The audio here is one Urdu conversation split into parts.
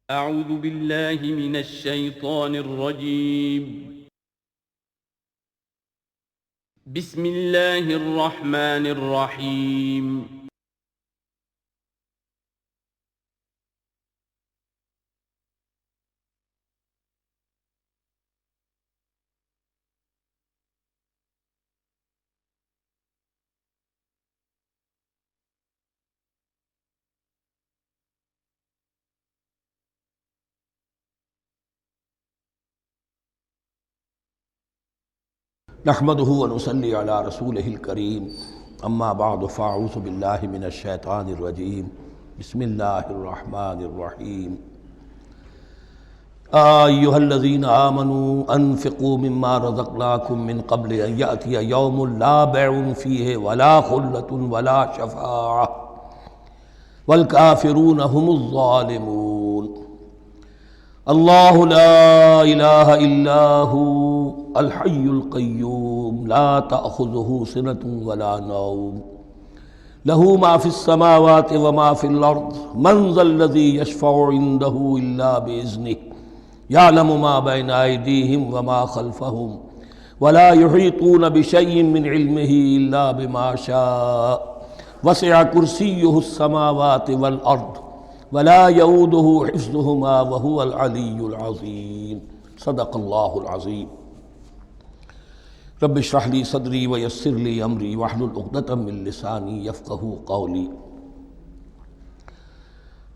أعوذ بالله من الشيطان الرجيم. بسم الله الرحمن الرحيم. نحمده ونصلي على رسوله الكريم اما بعد فاعوذ بالله من الشیطان الرجیم بسم اللہ الرحمن الرحیم ایها الذین آمنوا انفقوا مما رزقناکم من قبل ان یأتی یوم لا بیع فیہ ولا خلة ولا شفاعة والکافرون هم الظالمون اللہ لا الہ الا ہو الحی القیوم لا تأخذہ سنة ولا نوم لہ ما فی السماوات وما فی الارض من ذا الذی یشفع عنده الا بإذنہ یعلم ما بین ایدیہم وما خلفہم ولا یحیطون بشیء من علمہ الا بما شاء وسع کرسیہ السماوات والارض ولا یؤودہ حفظہما وہو العلی العظیم صدق اللہ العظیم رب اشرح لی صدری ویسر لی امری واحلل عقدۃ من لسانی یفقہوا قولی۔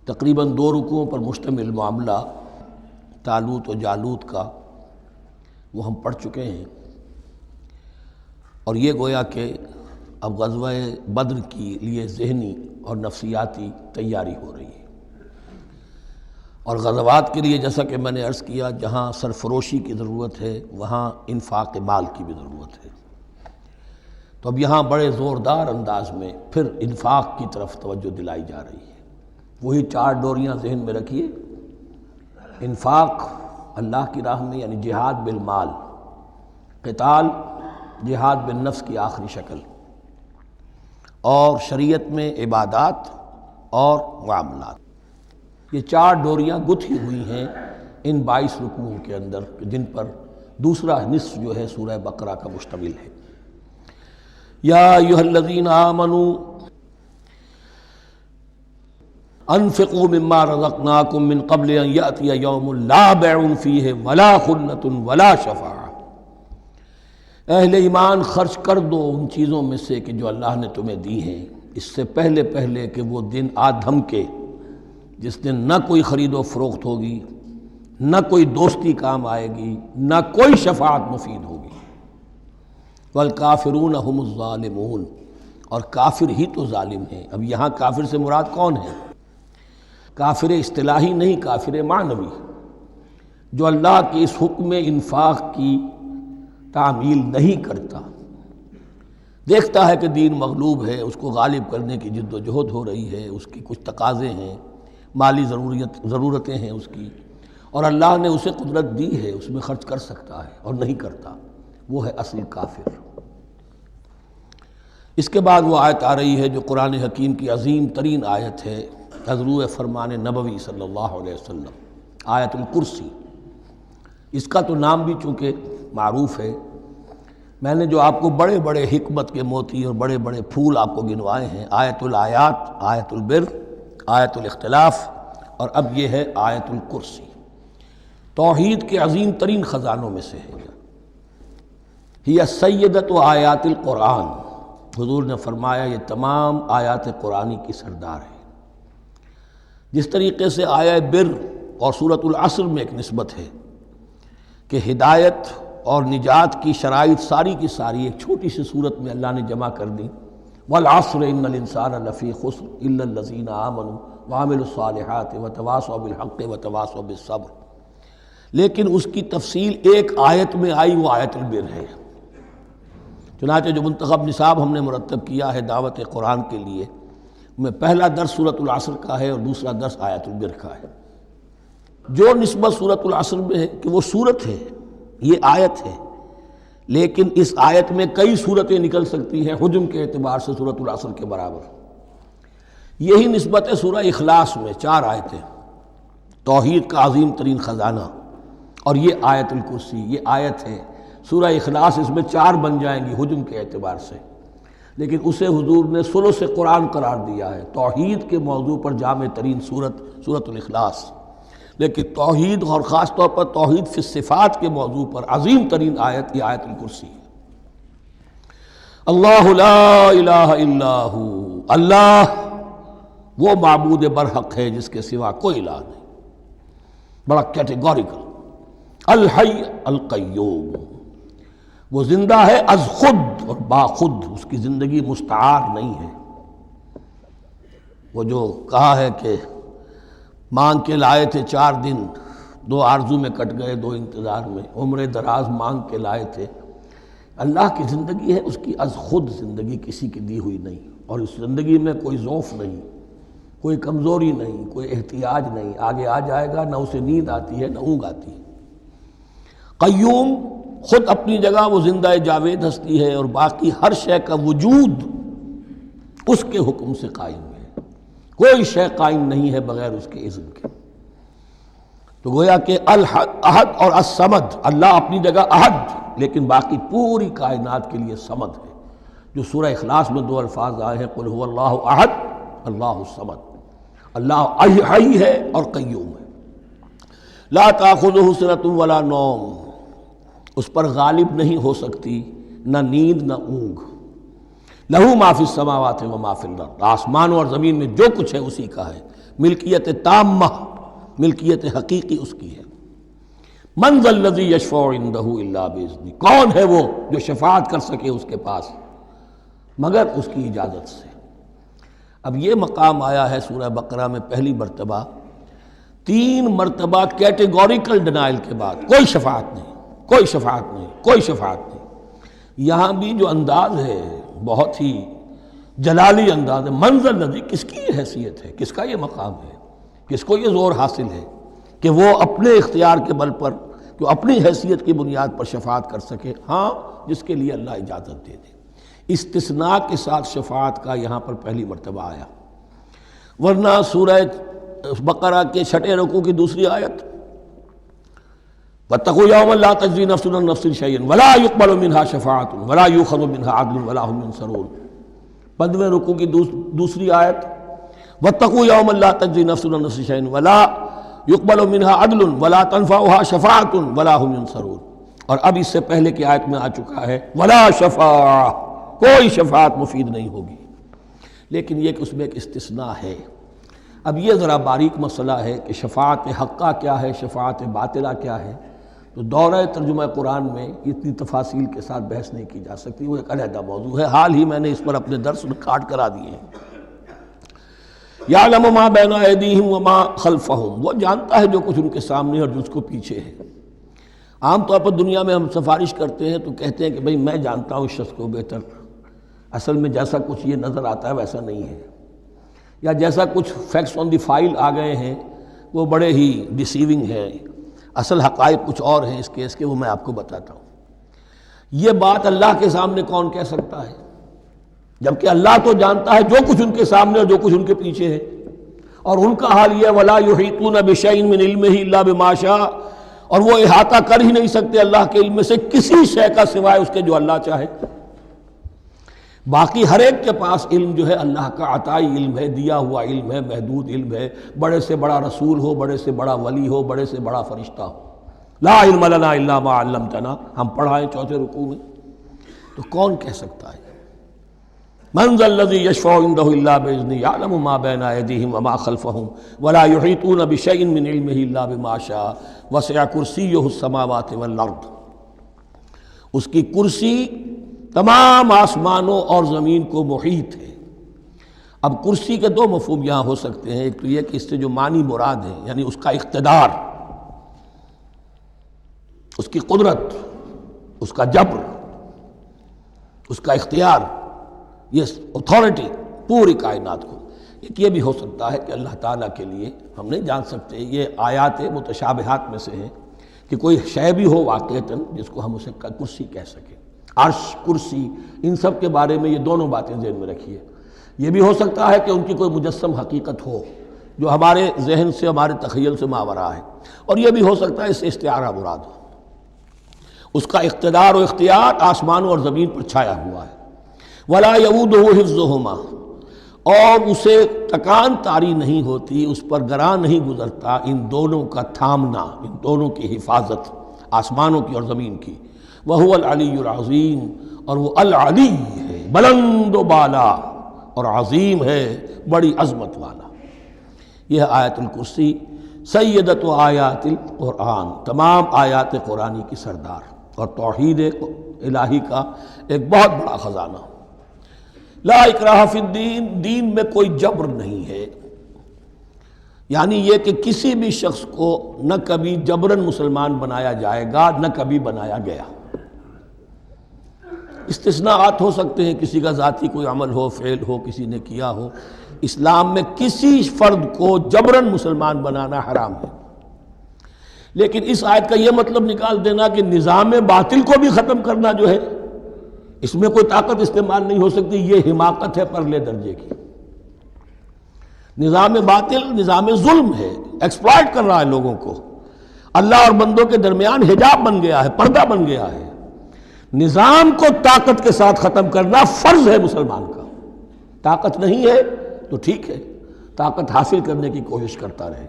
تقریباً 2 رکوعوں پر مشتمل معاملہ طالوت و جالوت کا وہ ہم پڑھ چکے ہیں، اور یہ گویا کہ اب غزوہ بدر کے لیے ذہنی اور نفسیاتی تیاری ہو رہی ہے، اور غزوات کے لیے جیسا کہ میں نے عرض کیا جہاں سرفروشی کی ضرورت ہے وہاں انفاق مال کی بھی ضرورت ہے، تو اب یہاں بڑے زوردار انداز میں پھر انفاق کی طرف توجہ دلائی جا رہی ہے۔ وہی 4 ڈوریاں ذہن میں رکھیے، انفاق اللہ کی راہ میں یعنی جہاد بالمال، قتال جہاد بالنفس کی آخری شکل، اور شریعت میں عبادات اور معاملات، یہ 4 ڈوریاں گتھی ہوئی ہیں ان 22 رکوعوں کے اندر، جن پر دوسرا نصف جو ہے سورہ بقرہ کا مشتمل ہے۔ یا ایھا الذین آمنوا انفقوا مما رزقناکم من قبل ان یأتی یوم لا بیع فیہ ولا خلة ولا شفاعة، اہل ایمان خرچ کر دو ان چیزوں میں سے کہ جو اللہ نے تمہیں دی ہیں، اس سے پہلے کہ وہ دن آ دھمکے جس دن نہ کوئی خرید و فروخت ہوگی، نہ کوئی دوستی کام آئے گی، نہ کوئی شفاعت مفید ہوگی۔ والکافرون هم الظالمون، اور کافر ہی تو ظالم ہیں۔ اب یہاں کافر سے مراد کون ہے؟ کافر اصطلاحی نہیں، کافر معنوی، جو اللہ کے اس حکم انفاق کی تعمیل نہیں کرتا، دیکھتا ہے کہ دین مغلوب ہے، اس کو غالب کرنے کی جد و جہد ہو رہی ہے، اس کی کچھ تقاضے ہیں، مالی ضرورتیں ہیں اس کی، اور اللہ نے اسے قدرت دی ہے، اس میں خرچ کر سکتا ہے اور نہیں کرتا، وہ ہے اصل کافر۔ اس کے بعد وہ آیت آ رہی ہے جو قرآن حکیم کی عظیم ترین آیت ہے، حضور فرمان نبوی صلی اللہ علیہ وسلم، آیت الکرسی۔ اس کا تو نام بھی چونکہ معروف ہے، میں نے جو آپ کو بڑے بڑے حکمت کے موتی اور بڑے بڑے پھول آپ کو گنوائے ہیں، آیت الآیات، آیت البر، آیت الاختلاف، اور اب یہ ہے آیت الکرسی، توحید کے عظیم ترین خزانوں میں سے ہے۔ ہی سیدۃ آیات القرآن، حضور نے فرمایا یہ تمام آیات قرآنی کی سردار ہے۔ جس طریقے سے آیہ بر اور سورۃ العصر میں ایک نسبت ہے کہ ہدایت اور نجات کی شرائط ساری کی ساری ایک چھوٹی سی صورت میں اللہ نے جمع کر دی، والعصر ان الانسان لفی خسر الا الذین آمنوا وعملوا الصالحات وتواصوا بالحق وتواصوا بالصبر، لیکن اس کی تفصیل ایک آیت میں آئی، وہ آیت البر ہے۔ چنانچہ جو منتخب نصاب ہم نے مرتب کیا ہے دعوت قرآن کے لیے، میں پہلا درس سورۃ العصر کا ہے اور دوسرا درس آیت البر کا ہے۔ جو نسبت سورۃ العصر میں ہے کہ وہ سورت ہے، یہ آیت ہے، لیکن اس آیت میں کئی صورتیں نکل سکتی ہیں حجم کے اعتبار سے سورۃ العصر کے برابر۔ یہی نسبت ہے سورہ اخلاص میں، 4 آیتیں، توحید کا عظیم ترین خزانہ. اور یہ آیت الکرسی، یہ آیت ہے. سورہ اخلاص اس میں 4 بن جائیں گی حجم کے اعتبار سے، لیکن اسے حضور نے ثلث قرآن قرار دیا ہے. توحید کے موضوع پر جامع ترین سورۃ الاخلاص، لیکن توحید اور خاص طور پر توحید فی الصفات کے موضوع پر عظیم ترین آیت یہ آیت الکرسی ہے. اللہ لا الہ الا ہو، اللہ وہ معبود برحق ہے جس کے سوا کوئی الہ نہیں. بڑا کیٹیگوریکل. الحی القیوم، وہ زندہ ہے از خود اور با خود، اس کی زندگی مستعار نہیں ہے. وہ جو کہا ہے کہ مانگ کے لائے تھے 4 دن، 2 آرزو میں کٹ گئے 2 انتظار میں، عمر دراز مانگ کے لائے تھے. اللہ کی زندگی ہے اس کی از خود زندگی، کسی کی دی ہوئی نہیں، اور اس زندگی میں کوئی ضعف نہیں، کوئی کمزوری نہیں، کوئی احتیاج نہیں. آگے آ جائے گا، نہ اسے نیند آتی ہے نہ اونگ آتی ہے. قیوم، خود اپنی جگہ وہ زندہ جاوید ہستی ہے، اور باقی ہر شے کا وجود اس کے حکم سے قائم ہے. کوئی شے قائم نہیں ہے بغیر اس کے اذن کے. تو گویا کہ احد اور الصمد، اللہ اپنی جگہ احد لیکن باقی پوری کائنات کے لیے صمد ہے. جو سورہ اخلاص میں 2 الفاظ آئے ہیں، قل هو اللہ احد اللہ الصمد. اللہ حی ہے اور قیوم ہے. لا تأخذہ سنۃ ولا نوم، اس پر غالب نہیں ہو سکتی نہ نیند نہ اونگ. لہو ما فی السماوات و ما فی الارض، آسمانوں اور زمین میں جو کچھ ہے اسی کا ہے. ملکیت تامہ، ملکیت حقیقی اس کی ہے. من ذا الذی یشفع عندہ الا باذنہ، کون ہے وہ جو شفاعت کر سکے اس کے پاس مگر اس کی اجازت سے. اب یہ مقام آیا ہے سورہ بقرہ میں پہلی مرتبہ. 3 مرتبہ کیٹیگوریکل ڈینائل کے بعد کوئی شفاعت نہیں، کوئی شفاعت نہیں، کوئی شفاعت نہیں. یہاں بھی جو انداز ہے بہت ہی جلالی انداز ہے. من ذا الذی، کس کی یہ حیثیت ہے، کس کا یہ مقام ہے، کس کو یہ زور حاصل ہے کہ وہ اپنے اختیار کے بل پر، کہ اپنی حیثیت کی بنیاد پر شفاعت کر سکے. ہاں، جس کے لیے اللہ اجازت دے دے. استثناء کے ساتھ شفاعت کا یہاں پر پہلی مرتبہ آیا، ورنہ سورہ بقرہ کے 6 رکوع کی دوسری آیت وَاتَّقُوا يَوْمًا لَا تَجْزِي نَفْسٌ عَن نَفْسٍ شَيْئًا وَلَا يُقْبَلُ مِنْهَا شَفَاعَةٌ وَلَا يُؤْخَذُ مِنْهَا عَدْلٌ وَلَا هُمْ يُنصَرُونَ. 15ویں رکوع کی دوسری آیت وَاتَّقُوا يَوْمًا لَا تَجْزِي نَفْسٌ عَن نَفْسٍ شَيْئًا وَلَا يُقْبَلُ مِنْهَا عَدْلٌ وَلَا تَنفَعُهَا شَفَاعَةٌ وَلَا هُمْ يُنصَرُونَ. اور اب اس سے پہلے کی آیت میں آ چکا ہے وَلَا شَفَاعَةٌ، کوئی شفاعت مفید نہیں ہوگی. لیکن یہ کہ اس میں ایک استثناء ہے. اب یہ ذرا باریک مسئلہ ہے کہ شفاعت حقہ کیا ہے، شفاعت باطلہ کیا ہے. تو دورہ ترجمہ قرآن میں اتنی تفاصیل کے ساتھ بحث نہیں کی جا سکتی، وہ ایک علیحدہ موضوع ہے. حال ہی میں نے اس پر اپنے درس ریکارڈ کرا دیے ہیں. یعلم ما بین ایدیہم وما خلفہم، وہ جانتا ہے جو کچھ ان کے سامنے اور جو اس کو پیچھے ہے. عام طور پر دنیا میں ہم سفارش کرتے ہیں تو کہتے ہیں کہ بھئی میں جانتا ہوں اس شخص کو بہتر. اصل میں جیسا کچھ یہ نظر آتا ہے ویسا نہیں ہے، یا جیسا کچھ فیکٹس آن دی فائل آ گئے ہیں وہ بڑے ہی ڈیسیونگ ہیں. اصل حقائق کچھ اور ہیں اس کیس کے، وہ میں آپ کو بتاتا ہوں. یہ بات اللہ کے سامنے کون کہہ سکتا ہے، جبکہ اللہ تو جانتا ہے جو کچھ ان کے سامنے اور جو کچھ ان کے پیچھے ہے. اور ان کا حال یہ وَلَا يُحِيطُونَ بِشَيْءٍ مِّنْ عِلْمِهِ إِلَّا بِمَا شَاءَ، اور وہ احاطہ کر ہی نہیں سکتے اللہ کے علم سے کسی شے کا سوائے اس کے جو اللہ چاہے. باقی ہر ایک کے پاس علم جو ہے اللہ کا عطائی علم ہے، دیا ہوا علم ہے، محدود علم ہے. بڑے سے بڑا رسول ہو، بڑے سے بڑا ولی ہو، بڑے سے بڑا فرشتہ ہو. لا علم لنا الا ما علمتنا، ہم پڑھائیں 4 رکوع میں. تو کون کہہ سکتا ہے من ذا الذی یشفع عندہ الا باذنہ یعلم ما بین ایدیہم وما خلفہم ولا یحیطون بشیء من علمہ الا بما شاء وسع کرسیہ السماوات والارض. اس کی کرسی تمام آسمانوں اور زمین کو محیط ہے. اب کرسی کے 2 مفہوم یہاں ہو سکتے ہیں. ایک تو یہ کہ اس سے جو معنی مراد ہے یعنی اس کا اقتدار، اس کی قدرت، اس کا جبر، اس کا اختیار، یہ اتھارٹی پوری کائنات کو. ایک یہ بھی ہو سکتا ہے کہ اللہ تعالیٰ کے لیے ہم نہیں جان سکتے، یہ آیات متشابہات میں سے ہیں کہ کوئی شے بھی ہو واقعتاً جس کو ہم اسے کرسی کہہ سکیں. عرش، کرسی، ان سب کے بارے میں یہ دونوں باتیں ذہن میں رکھیے. یہ بھی ہو سکتا ہے کہ ان کی کوئی مجسم حقیقت ہو جو ہمارے ذہن سے ہمارے تخیل سے ماورا ہے، اور یہ بھی ہو سکتا ہے اس سے استعارہ مراد ہو۔ اس کا اقتدار و اختیار آسمانوں اور زمین پر چھایا ہوا ہے۔ ولا یؤودہ حفظہما، اور اسے تکان طاری نہیں ہوتی، اس پر گراں نہیں گزرتا ان دونوں کا تھامنا، ان دونوں کی حفاظت، آسمانوں کی اور زمین کی۔ وہو العلی العظیم، اور وہ العلی ہے، بلند و بالا، اور عظیم ہے، بڑی عظمت والا۔ یہ آیت الکرسی سیدۃ آیات القرآن، تمام آیات قرآنی کی سردار، اور توحید الہی کا ایک بہت بڑا خزانہ۔ لا اکراہ فی الدین، دین میں کوئی جبر نہیں ہے، یعنی یہ کہ کسی بھی شخص کو نہ کبھی جبراً مسلمان بنایا جائے گا، نہ کبھی بنایا گیا۔ استثناءات ہو سکتے ہیں، کسی کا ذاتی کوئی عمل ہو، فعل ہو، کسی نے کیا ہو۔ اسلام میں کسی فرد کو جبراً مسلمان بنانا حرام ہے، لیکن اس آیت کا یہ مطلب نکال دینا کہ نظام باطل کو بھی ختم کرنا جو ہے، اس میں کوئی طاقت استعمال نہیں ہو سکتی، یہ حماقت ہے پرلے درجے کی۔ نظام باطل نظام ظلم ہے، ایکسپلائٹ کر رہا ہے لوگوں کو، اللہ اور بندوں کے درمیان حجاب بن گیا ہے، پردہ بن گیا ہے۔ نظام کو طاقت کے ساتھ ختم کرنا فرض ہے مسلمان کا۔ طاقت نہیں ہے تو ٹھیک ہے، طاقت حاصل کرنے کی کوشش کرتا رہے،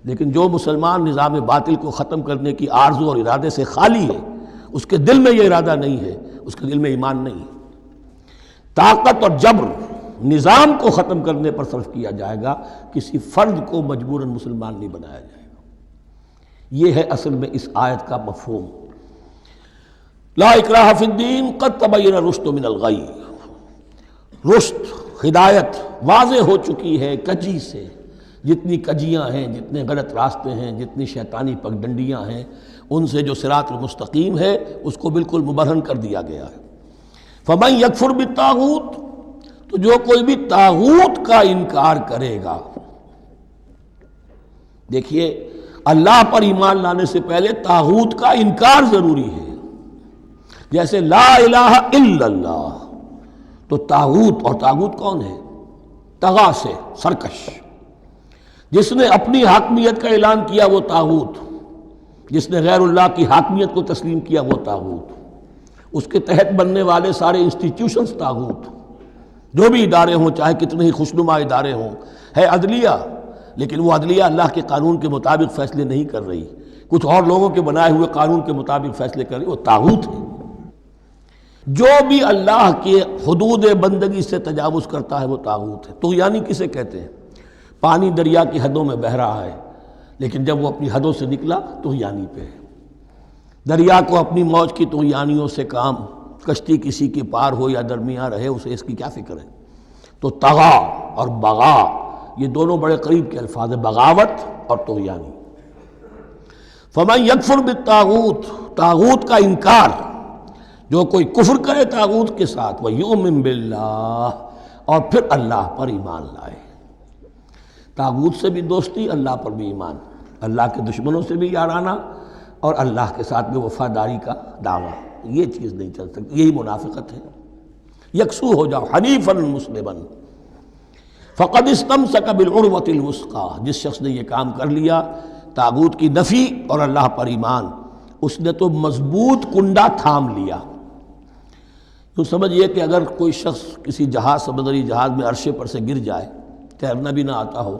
لیکن جو مسلمان نظام باطل کو ختم کرنے کی آرزو اور ارادے سے خالی ہے، اس کے دل میں یہ ارادہ نہیں ہے، اس کے دل میں ایمان نہیں ہے۔ طاقت اور جبر نظام کو ختم کرنے پر صرف کیا جائے گا، کسی فرد کو مجبوراً مسلمان نہیں بنایا جائے گا۔ یہ ہے اصل میں اس آیت کا مفہوم۔ لا اکراہ فی الدین قد تبین الرشد من الغی، رشد، ہدایت واضح ہو چکی ہے کجی سے۔ جتنی کجیاں ہیں، جتنے غلط راستے ہیں، جتنی شیطانی پگڈنڈیاں ہیں، ان سے جو صراط المستقیم ہے اس کو بالکل مبرہن کر دیا گیا ہے۔ فمن یکفر بالطاغوت، تو جو کوئی بھی طاغوت کا انکار کرے گا، دیکھیے اللہ پر ایمان لانے سے پہلے طاغوت کا انکار ضروری ہے۔ جیسے لا الہ الا اللہ، تو طاغوت، اور طاغوت کون ہے؟ طغا سے سرکش، جس نے اپنی حاکمیت کا اعلان کیا وہ طاغوت، جس نے غیر اللہ کی حاکمیت کو تسلیم کیا وہ طاغوت، اس کے تحت بننے والے سارے انسٹیٹیوشنز طاغوت، جو بھی ادارے ہوں، چاہے کتنے ہی خوشنما ادارے ہوں۔ ہے عدلیہ، لیکن وہ عدلیہ اللہ کے قانون کے مطابق فیصلے نہیں کر رہی، کچھ اور لوگوں کے بنائے ہوئے قانون کے مطابق فیصلے کر رہی، وہ طاغوت ہے۔ جو بھی اللہ کے حدود بندگی سے تجاوز کرتا ہے وہ طاغوت ہے۔ طغیانی کسے کہتے ہیں؟ پانی دریا کی حدوں میں بہہ رہا ہے، لیکن جب وہ اپنی حدوں سے نکلا طغیانی پہ ہے۔ دریا کو اپنی موج کی طغیانیوں سے کام، کشتی کسی کی پار ہو یا درمیان رہے، اسے اس کی کیا فکر ہے؟ تو طغا اور بغا، یہ دونوں بڑے قریب کے الفاظ ہیں، بغاوت اور طغیانی۔ فمن یکفر بالطاغوت، طاغوت کا انکار، جو کوئی کفر کرے طاغوت کے ساتھ، وَيُؤْمِن بِاللَّهِ، اور پھر اللہ پر ایمان لائے۔ طاغوت سے بھی دوستی، اللہ پر بھی ایمان، اللہ کے دشمنوں سے بھی یارانہ، اور اللہ کے ساتھ بھی وفاداری کا دعویٰ، یہ چیز نہیں چل سکتی، یہی منافقت ہے۔ یکسو ہو جاؤ، حنیفاً مسلماً، فقد استمسک بالعروۃ الوثقی، جس شخص نے یہ کام کر لیا، طاغوت کی نفی اور اللہ پر ایمان، اس نے تو مضبوط کنڈا تھام لیا۔ تو سمجھئے کہ اگر کوئی شخص کسی جہاز، سمندری جہاز میں عرشے پر سے گر جائے، تیرنا بھی نہ آتا ہو،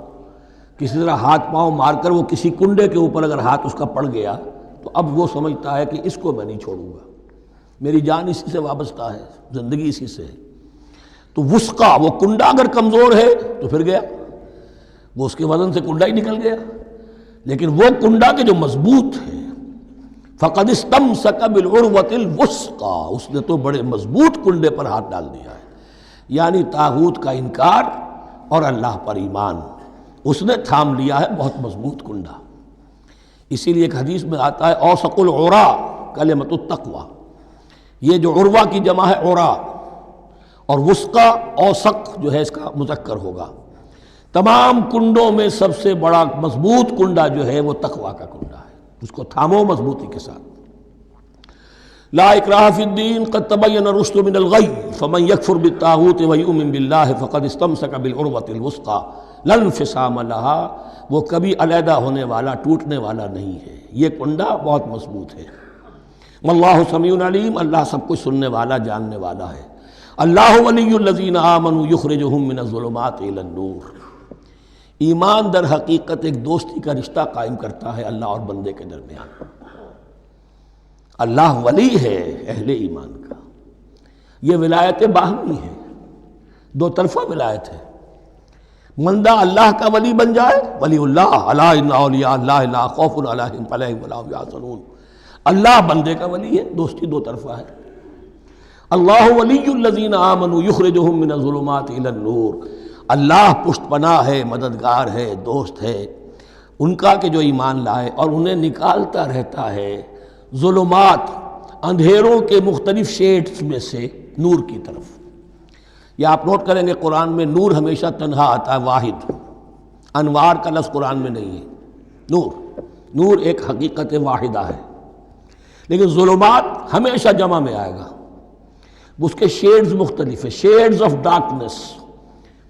کسی طرح ہاتھ پاؤں مار کر وہ کسی کنڈے کے اوپر اگر ہاتھ اس کا پڑ گیا، تو اب وہ سمجھتا ہے کہ اس کو میں نہیں چھوڑوں گا، میری جان اسی سے وابستہ ہے، زندگی اسی سے ہے۔ تو وثقہ، وہ کنڈا اگر کمزور ہے تو پھر گیا، وہ اس کے وزن سے کنڈا ہی نکل گیا، لیکن وہ کنڈا کہ جو مضبوط ہے، فقد استمسک بالعروۃ الوثقی، اس نے تو بڑے مضبوط کنڈے پر ہاتھ ڈال دیا ہے، یعنی طاغوت کا انکار اور اللہ پر ایمان، اس نے تھام لیا ہے بہت مضبوط کنڈا۔ اسی لیے ایک حدیث میں آتا ہے اوثق العریٰ کلمۃ التقویٰ، یہ جو عروہ کی جمع ہے عریٰ، اور وثقہ اوثق جو ہے اس کا مذکر ہوگا۔ تمام کنڈوں میں سب سے بڑا مضبوط کنڈا جو ہے وہ تقویٰ کا کنڈا ہے، اس کو تھامو مضبوطی کے ساتھ۔ لا اکراہ فی الدین قد تبین الرشد من الغی فمن یکفر بالطاغوت ویؤمن باللہ فقد استمسک بالعروۃ الوثقی لن انفصام لہا، وہ کبھی علیحدہ ہونے والا، ٹوٹنے والا نہیں ہے، یہ کنڈا بہت مضبوط ہے۔ واللہ سمیع علیم، اللہ سب کچھ سننے والا، جاننے والا ہے۔ اللہ ولی الذین آمنوا یخرجہم من الظلمات الی النور، ایمان در حقیقت ایک دوستی کا رشتہ قائم کرتا ہے اللہ اور بندے کے درمیان۔ اللہ ولی ہے اہل ایمان کا، یہ ولایت باہمی ہے، دو طرفہ ولایت ہے۔ بندہ اللہ کا ولی بن جائے، ولی اللہ، الا ان اولیاء اللہ لا خوف علیہم ولا هم یحزنون، اللہ بندے کا ولی ہے، دوستی دو طرفہ ہے۔ اللہ ولی الذین آمنوا یخرجہم من الظلمات الی النور، اللہ پشت پناہ ہے، مددگار ہے، دوست ہے ان کا کہ جو ایمان لائے اور انہیں نکالتا رہتا ہے ظلمات، اندھیروں کے مختلف شیڈز میں سے نور کی طرف۔ یہ آپ نوٹ کریں گے قرآن میں نور ہمیشہ تنہا آتا ہے، واحد، انوار کا لفظ قرآن میں نہیں ہے۔ نور ایک حقیقت واحدہ ہے، لیکن ظلمات ہمیشہ جمع میں آئے گا، اس کے شیڈز مختلف ہیں، شیڈز آف ڈارکنس،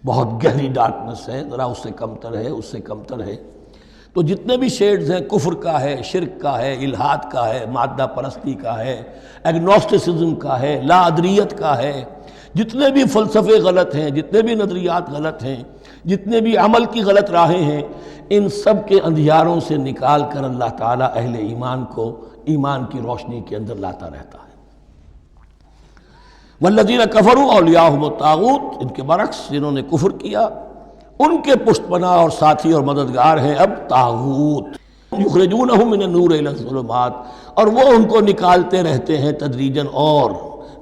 بہت گہری ڈارکنس ہے، ذرا اس سے کمتر ہے، اس سے کمتر ہے۔ تو جتنے بھی شیڈز ہیں، کفر کا ہے، شرک کا ہے، الحاد کا ہے، مادہ پرستی کا ہے، ایگنوسٹسزم کا ہے، لا ادریت کا ہے، جتنے بھی فلسفے غلط ہیں، جتنے بھی نظریات غلط ہیں، جتنے بھی عمل کی غلط راہیں ہیں، ان سب کے اندھیاروں سے نکال کر اللہ تعالیٰ اہل ایمان کو ایمان کی روشنی کے اندر لاتا رہتا ہے۔ والذین کفروا اولیاءہم الطاغوت، ان کے برعکس جنہوں نے کفر کیا ان کے پشت پناہ اور ساتھی اور مددگار ہیں اب طاغوت۔ یخرجونہم من النور الی الظلمات، اور وہ ان کو نکالتے رہتے ہیں تدریجاً، اور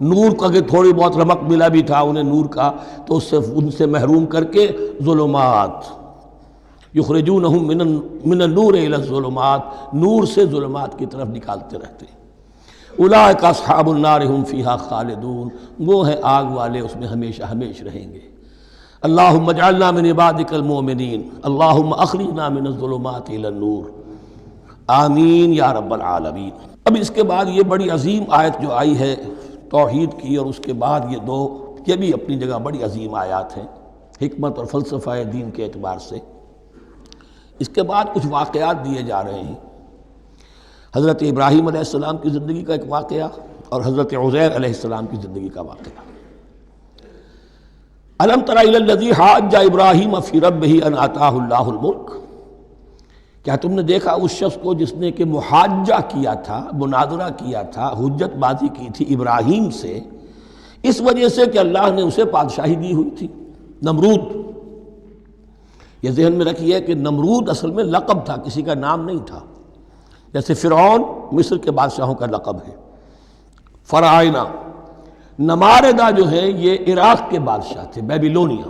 نور کا کہ تھوڑی بہت رمق ملا بھی تھا انہیں نور کا تو ان سے محروم کر کے ظلمات، یخرجونہم من النور الی الظلمات، نور سے ظلمات کی طرف نکالتے رہتے ہیں۔ اولئک اصحاب النار هم فیہا خالدون، وہ ہیں آگ والے، اس میں ہمیشہ ہمیش رہیں گے۔ اللہم اجعلنا من عبادک المؤمنین، اللہم اخرجنا من الظلمات الی النور، آمین یا رب العالمین۔ اب اس کے بعد یہ بڑی عظیم آیت جو آئی ہے توحید کی، اور اس کے بعد یہ بھی اپنی جگہ بڑی عظیم آیات ہیں حکمت اور فلسفہ دین کے اعتبار سے۔ اس کے بعد کچھ واقعات دیے جا رہے ہیں، حضرت ابراہیم علیہ السلام کی زندگی کا ایک واقعہ اور حضرت عزیر علیہ السلام کی زندگی کا واقعہ۔ الم تر الی الذی حاج ابراہیم فی ربہ ان آتاہ اللہ الملک، کیا تم نے دیکھا اس شخص کو جس نے کہ محاجہ کیا تھا، مناظرہ کیا تھا، حجت بازی کی تھی ابراہیم سے، اس وجہ سے کہ اللہ نے اسے بادشاہی دی ہوئی تھی، نمرود۔ یہ ذہن میں رکھیے کہ نمرود اصل میں لقب تھا، کسی کا نام نہیں تھا، جیسے فرعون مصر کے بادشاہوں کا لقب ہے، فرعونہ۔ نماردہ جو ہے یہ عراق کے بادشاہ تھے، بیبیلونیا۔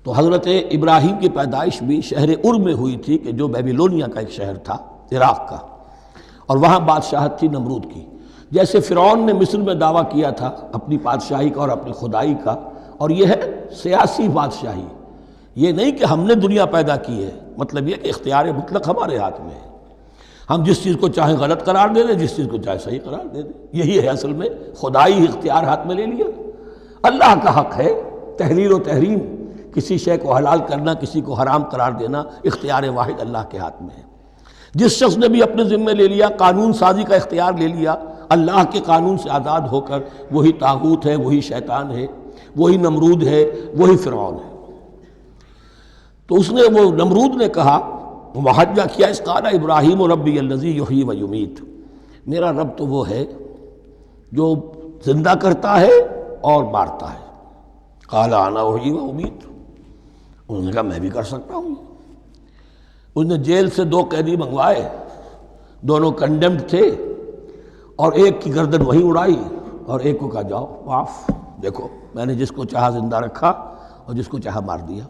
تو حضرت ابراہیم کی پیدائش بھی شہر ار میں ہوئی تھی کہ جو بیبیلونیا کا ایک شہر تھا عراق کا، اور وہاں بادشاہت تھی نمرود کی۔ جیسے فرعون نے مصر میں دعویٰ کیا تھا اپنی بادشاہی کا اور اپنی خدائی کا، اور یہ ہے سیاسی بادشاہی، یہ نہیں کہ ہم نے دنیا پیدا کی ہے، مطلب یہ کہ اختیار مطلق ہمارے ہاتھ میں ہے، ہم جس چیز کو چاہیں غلط قرار دے دیں، جس چیز کو چاہے صحیح قرار دے دیں۔ یہی ہے اصل میں خدائی اختیار ہاتھ میں لے لیا۔ اللہ کا حق ہے تحلیل و تحریم، کسی شے کو حلال کرنا، کسی کو حرام قرار دینا، اختیار واحد اللہ کے ہاتھ میں ہے۔ جس شخص نے بھی اپنے ذمے لے لیا، قانون سازی کا اختیار لے لیا اللہ کے قانون سے آزاد ہو کر، وہی طاغوت ہے، وہی شیطان ہے، وہی نمرود ہے، وہی فرعون ہے۔ تو اس نے، وہ نمرود نے کہا، محاجہ کیا، اس قال ابراہیم ربی الذی یحیی و یمیت، میرا رب تو وہ ہے جو زندہ کرتا ہے اور مارتا ہے۔ قال انا احیی و امیت، انہوں نے کہا میں بھی کر سکتا ہوں۔ اس نے جیل سے 2 قیدی منگوائے، دونوں کنڈیمڈ تھے، اور ایک کی گردن وہیں اڑائی اور ایک کو کہا جاؤ معاف، دیکھو میں نے جس کو چاہا زندہ رکھا اور جس کو چاہا مار دیا۔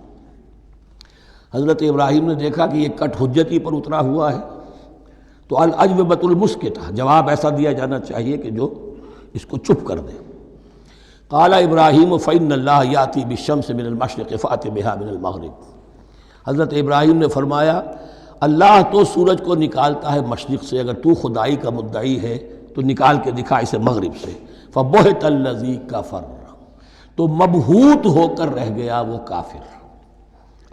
حضرت ابراہیم نے دیکھا کہ یہ کٹ حجتی پر اترا ہوا ہے، تو الاجوبۃ المسکتہ، جواب ایسا دیا جانا چاہیے کہ جو اس کو چپ کر دے۔ قال ابراہیم فإن اللہ یاتی بالشمس من المشرق فأت بها من المغرب، حضرت ابراہیم نے فرمایا اللہ تو سورج کو نکالتا ہے مشرق سے، اگر تو خدائی کا مدعی ہے تو نکال کے دکھا اسے مغرب سے۔ فبہت الذی کفر، تو مبہوت ہو کر رہ گیا وہ کافر۔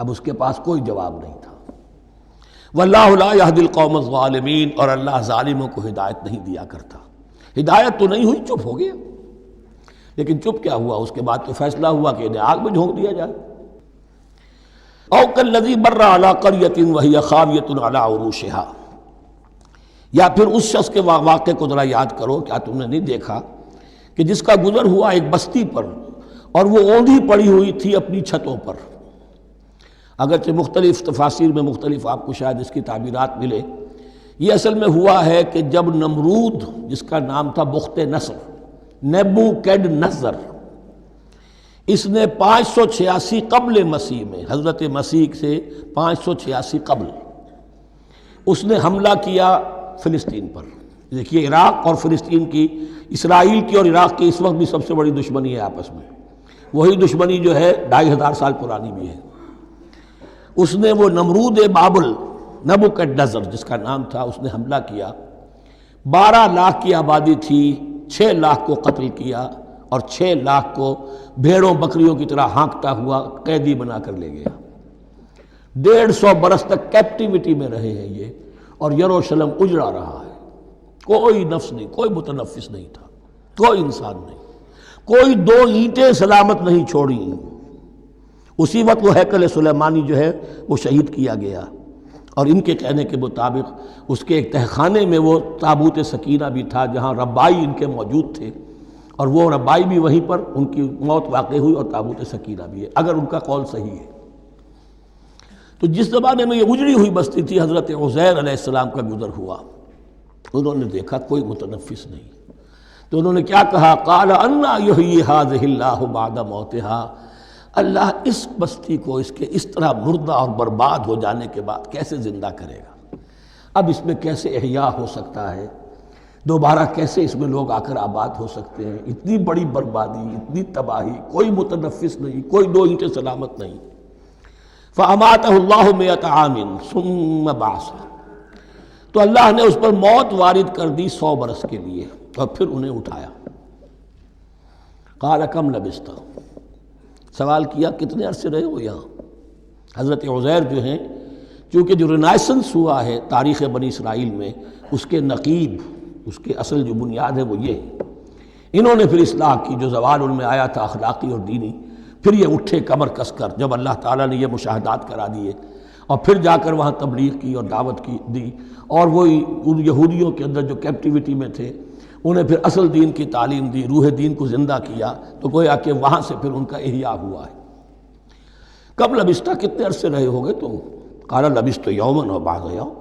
اب اس کے پاس کوئی جواب نہیں تھا۔ واللہ لا یہدی القوم الظالمین، اور اللہ ظالموں کو ہدایت نہیں دیا کرتا۔ ہدایت تو نہیں ہوئی، چپ ہو گیا، لیکن چپ کیا ہوا؟ اس کے بعد تو فیصلہ ہوا کہ انہیں آگ میں جھونک دیا جائے۔ او کالذی مر علی قریۃ وہی خاویۃ علی عروشها، یا پھر اس شخص کے واقعے کو ذرا یاد کرو، کیا تم نے نہیں دیکھا کہ جس کا گزر ہوا ایک بستی پر اور وہ اوندھی پڑی ہوئی تھی اپنی چھتوں پر۔ اگرچہ مختلف تفاسیر میں مختلف آپ کو شاید اس کی تعبیرات ملے، یہ اصل میں ہوا ہے کہ جب نمرود، جس کا نام تھا بخت نصر، نیبوکیڈنیزر، اس نے 586 قبل مسیح میں، حضرت مسیح سے 586 قبل، اس نے حملہ کیا فلسطین پر۔ دیکھیے عراق اور فلسطین کی، اسرائیل کی اور عراق کی اس وقت بھی سب سے بڑی دشمنی ہے آپس میں، وہی دشمنی جو ہے 2500 سال پرانی بھی ہے۔ اس نے وہ نمرود بابل، نیبوکیڈنیزر جس کا نام تھا، اس نے حملہ کیا، 12 لاکھ کی آبادی تھی، 6 لاکھ کو قتل کیا اور 6 لاکھ کو بھیڑوں بکریوں کی طرح ہانکتا ہوا قیدی بنا کر لے گیا۔ 150 برس تک کیپٹیوٹی میں رہے ہیں یہ، اور یروشلم اجڑا رہا ہے، کوئی نفس نہیں، کوئی متنفس نہیں تھا، کوئی انسان نہیں، کوئی 2 اینٹیں سلامت نہیں چھوڑی۔ اسی وقت وہ ہیکل سلیمانی جو ہے وہ شہید کیا گیا، اور ان کے کہنے کے مطابق اس کے ایک تہخانے میں وہ تابوت سکینہ بھی تھا جہاں ربائی ان کے موجود تھے، اور وہ ربائی بھی وہیں پر ان کی موت واقع ہوئی، اور تابوت سکینہ بھی ہے، اگر ان کا قول صحیح ہے۔ تو جس زمانے میں یہ اجڑی ہوئی بستی تھی، حضرت عزیر علیہ السلام کا گزر ہوا، انہوں نے دیکھا کوئی متنفس نہیں، تو انہوں نے کیا کہا؟ قال انا یحیی ھذہ اللہ بعد موتہا، اللہ اس بستی کو اس کے اس طرح مردہ اور برباد ہو جانے کے بعد کیسے زندہ کرے گا؟ اب اس میں کیسے احیاء ہو سکتا ہے؟ دوبارہ کیسے اس میں لوگ آ کر آباد ہو سکتے ہیں؟ اتنی بڑی بربادی، اتنی تباہی، کوئی متنفس نہیں، کوئی 2 اینٹیں سلامت نہیں۔ فَأَمَاتَهُ اللَّهُ مِئَةَ عَامٍ ثُمَّ بَعَثَهُ، تو اللہ نے اس پر موت وارد کر دی 100 برس کے لیے، اور پھر انہیں اٹھایا۔ قَالَ كَمْ لَبِثْتَ، سوال کیا کتنے عرصے رہے ہو یہاں؟ حضرت عزیر جو ہیں، چونکہ جو رینائسنس ہوا ہے تاریخ بنی اسرائیل میں، اس کے نقیب، اس کے اصل جو بنیاد ہے وہ یہ ہے۔ انہوں نے پھر اصلاح کی، جو زوال ان میں آیا تھا اخلاقی اور دینی، پھر یہ اٹھے کمر کس کر، جب اللہ تعالیٰ نے یہ مشاہدات کرا دیے، اور پھر جا کر وہاں تبلیغ کی اور دعوت کی دی، اور وہی ان یہودیوں کے اندر جو کیپٹیوٹی میں تھے انہیں پھر اصل دین کی تعلیم دی، روح دین کو زندہ کیا، تو گویا کہ وہاں سے پھر ان کا احیاء ہوا ہے۔ کب لبثت، کتنے عرصے رہے ہوگے تم؟ قال لبثت یوما و بعض یوم،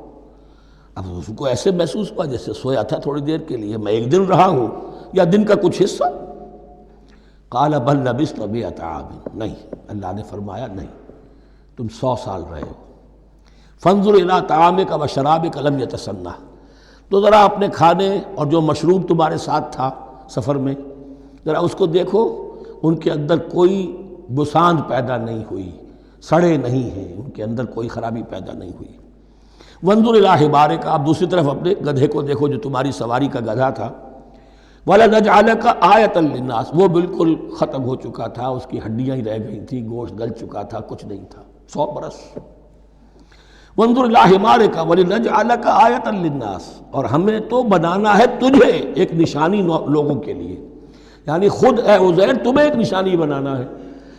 اب اس کو ایسے محسوس ہوا جیسے سویا تھا تھوڑی دیر کے لیے، میں 1 دن رہا ہوں یا دن کا کچھ حصہ۔ قال بل لبثت 100 عام، نہیں، اللہ نے فرمایا نہیں، تم 100 سال رہے ہو۔ فانظر الی طعامک و شرابک لم یتسنہ، تو ذرا اپنے کھانے اور جو مشروب تمہارے ساتھ تھا سفر میں، ذرا اس کو دیکھو، ان کے اندر کوئی بساند پیدا نہیں ہوئی، سڑے نہیں ہیں، ان کے اندر کوئی خرابی پیدا نہیں ہوئی۔ وانظر الی حمارک، آپ دوسری طرف اپنے گدھے کو دیکھو جو تمہاری سواری کا گدھا تھا۔ وَلَنَجْعَلَكَ آیَةً لِلنَّاسِ، وہ بالکل ختم ہو چکا تھا، اس کی ہڈیاں ہی رہ گئی تھیں، گوشت گل چکا تھا، کچھ نہیں تھا، 100 برس۔ وانظر الی حمارک وَلِنَجْعَلَكَ آیَةً لِلنَّاسِ، اور ہمیں تو بنانا ہے تجھے ایک نشانی لوگوں کے لیے، یعنی خود اے عزیر تمہیں ایک نشانی بنانا ہے،